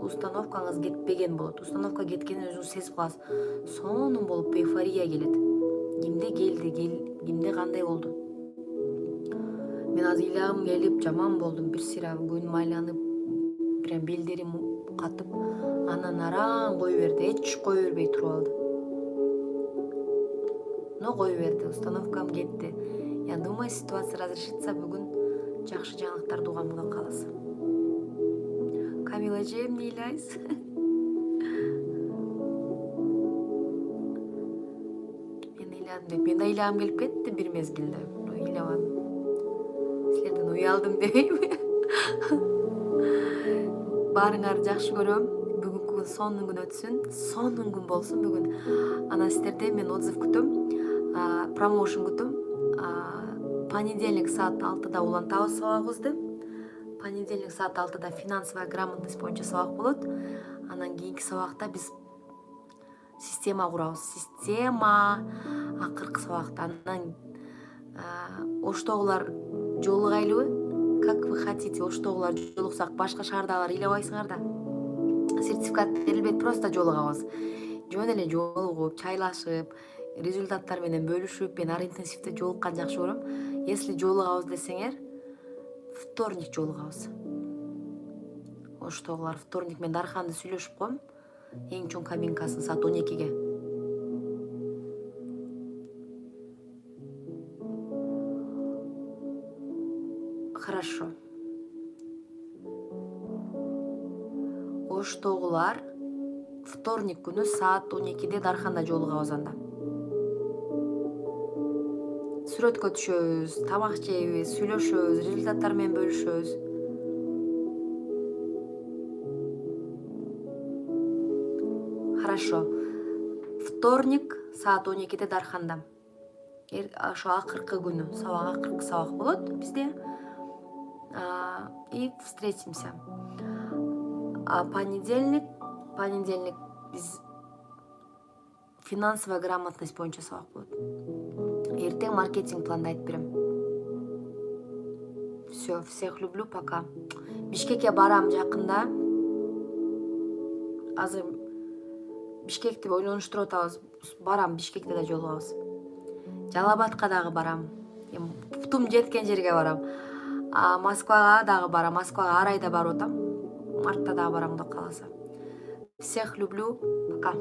[SPEAKER 1] установкаңыз кетпеген болот. Установка кеткенин өзүңүз сезип каласыз. Сонун болуп эйфория келет. Кимде келди, кимде кандай болду. Мен азыр ыйлагым келип, жаман болдум. Бир сыйра күнүм айланып, прям белдерим катып, анан араң кое берди. Эч кое бербей туруп алды. Но кое берди, установкам кетти. Я думаю, ситуация разрешится, бүгүн жакшы жаңылыктарды угам, Кудай кааласа. Камила эже, эмне ыйлайсыз? Мен ыйладым деп, мен да ыйлагым келип кетти бир мезгилде. Ыйлабадым. Силерден уялдым дебейби? Баарыңарды жакшы көрөм. Бүгүнкү күн сонун күн өтсүн, сонун күн болсун бүгүн. Анан сиздерден мен отзыв күтөм, промоушен күтөм. Понедельник саат 6-да улантабыз сабагыбызды. Понедельник саат 6-да финансовая грамотность боюнча сабак болот. Анан кийинки сабакта биз система курабыз. Система акыркы сабакта. Анан оштогулар жолугайлыбы? Как вы хотите, оштогулар жолуксак, башка шаардагылар ыйлабайсыңар да. Сертификат берилбейт, просто жолугабыз. Жөн эле жолугуп, чайлашып, результаттар менен бөлүшүп, мен ар интенсивде жолуккан жакшы көрөм. Если жолугабыз десеңер, вторник жолугабыз. Оштогулар вторник мен Дарханды сүйлөшүп коем. Эң чоң кабинкасын саат 12-ге. Хорошо. Оштогулар вторник күнү саат 12-де дарханда жолугабыз анда. Сүрөткө түшөбүз, тамак жейбиз, сүйлөшөбүз, результаттар менен бөлүшөбүз. Хорошо. Вторник саат 12-де дарханда. Ошо акыркы күнү, акыркы сабак болот бизде. И встретимся. А понедельник биз финансовая грамотность боюнча сабак болот. Эртең маркетинг планды айтып берем. Все, всех люблю, пока. Бишкекке барам жакында. Азыр Бишкекти ойлонуштуруп атабыз. Барам, Бишкекте да жолугабыз. Жалал-Абадка дагы барам. Путум жеткен жерге барам. Москвага дагы барам. Москвага ар айда барып атам. Мартта дагы барам, Кудо кааласа. Всех люблю. Пока.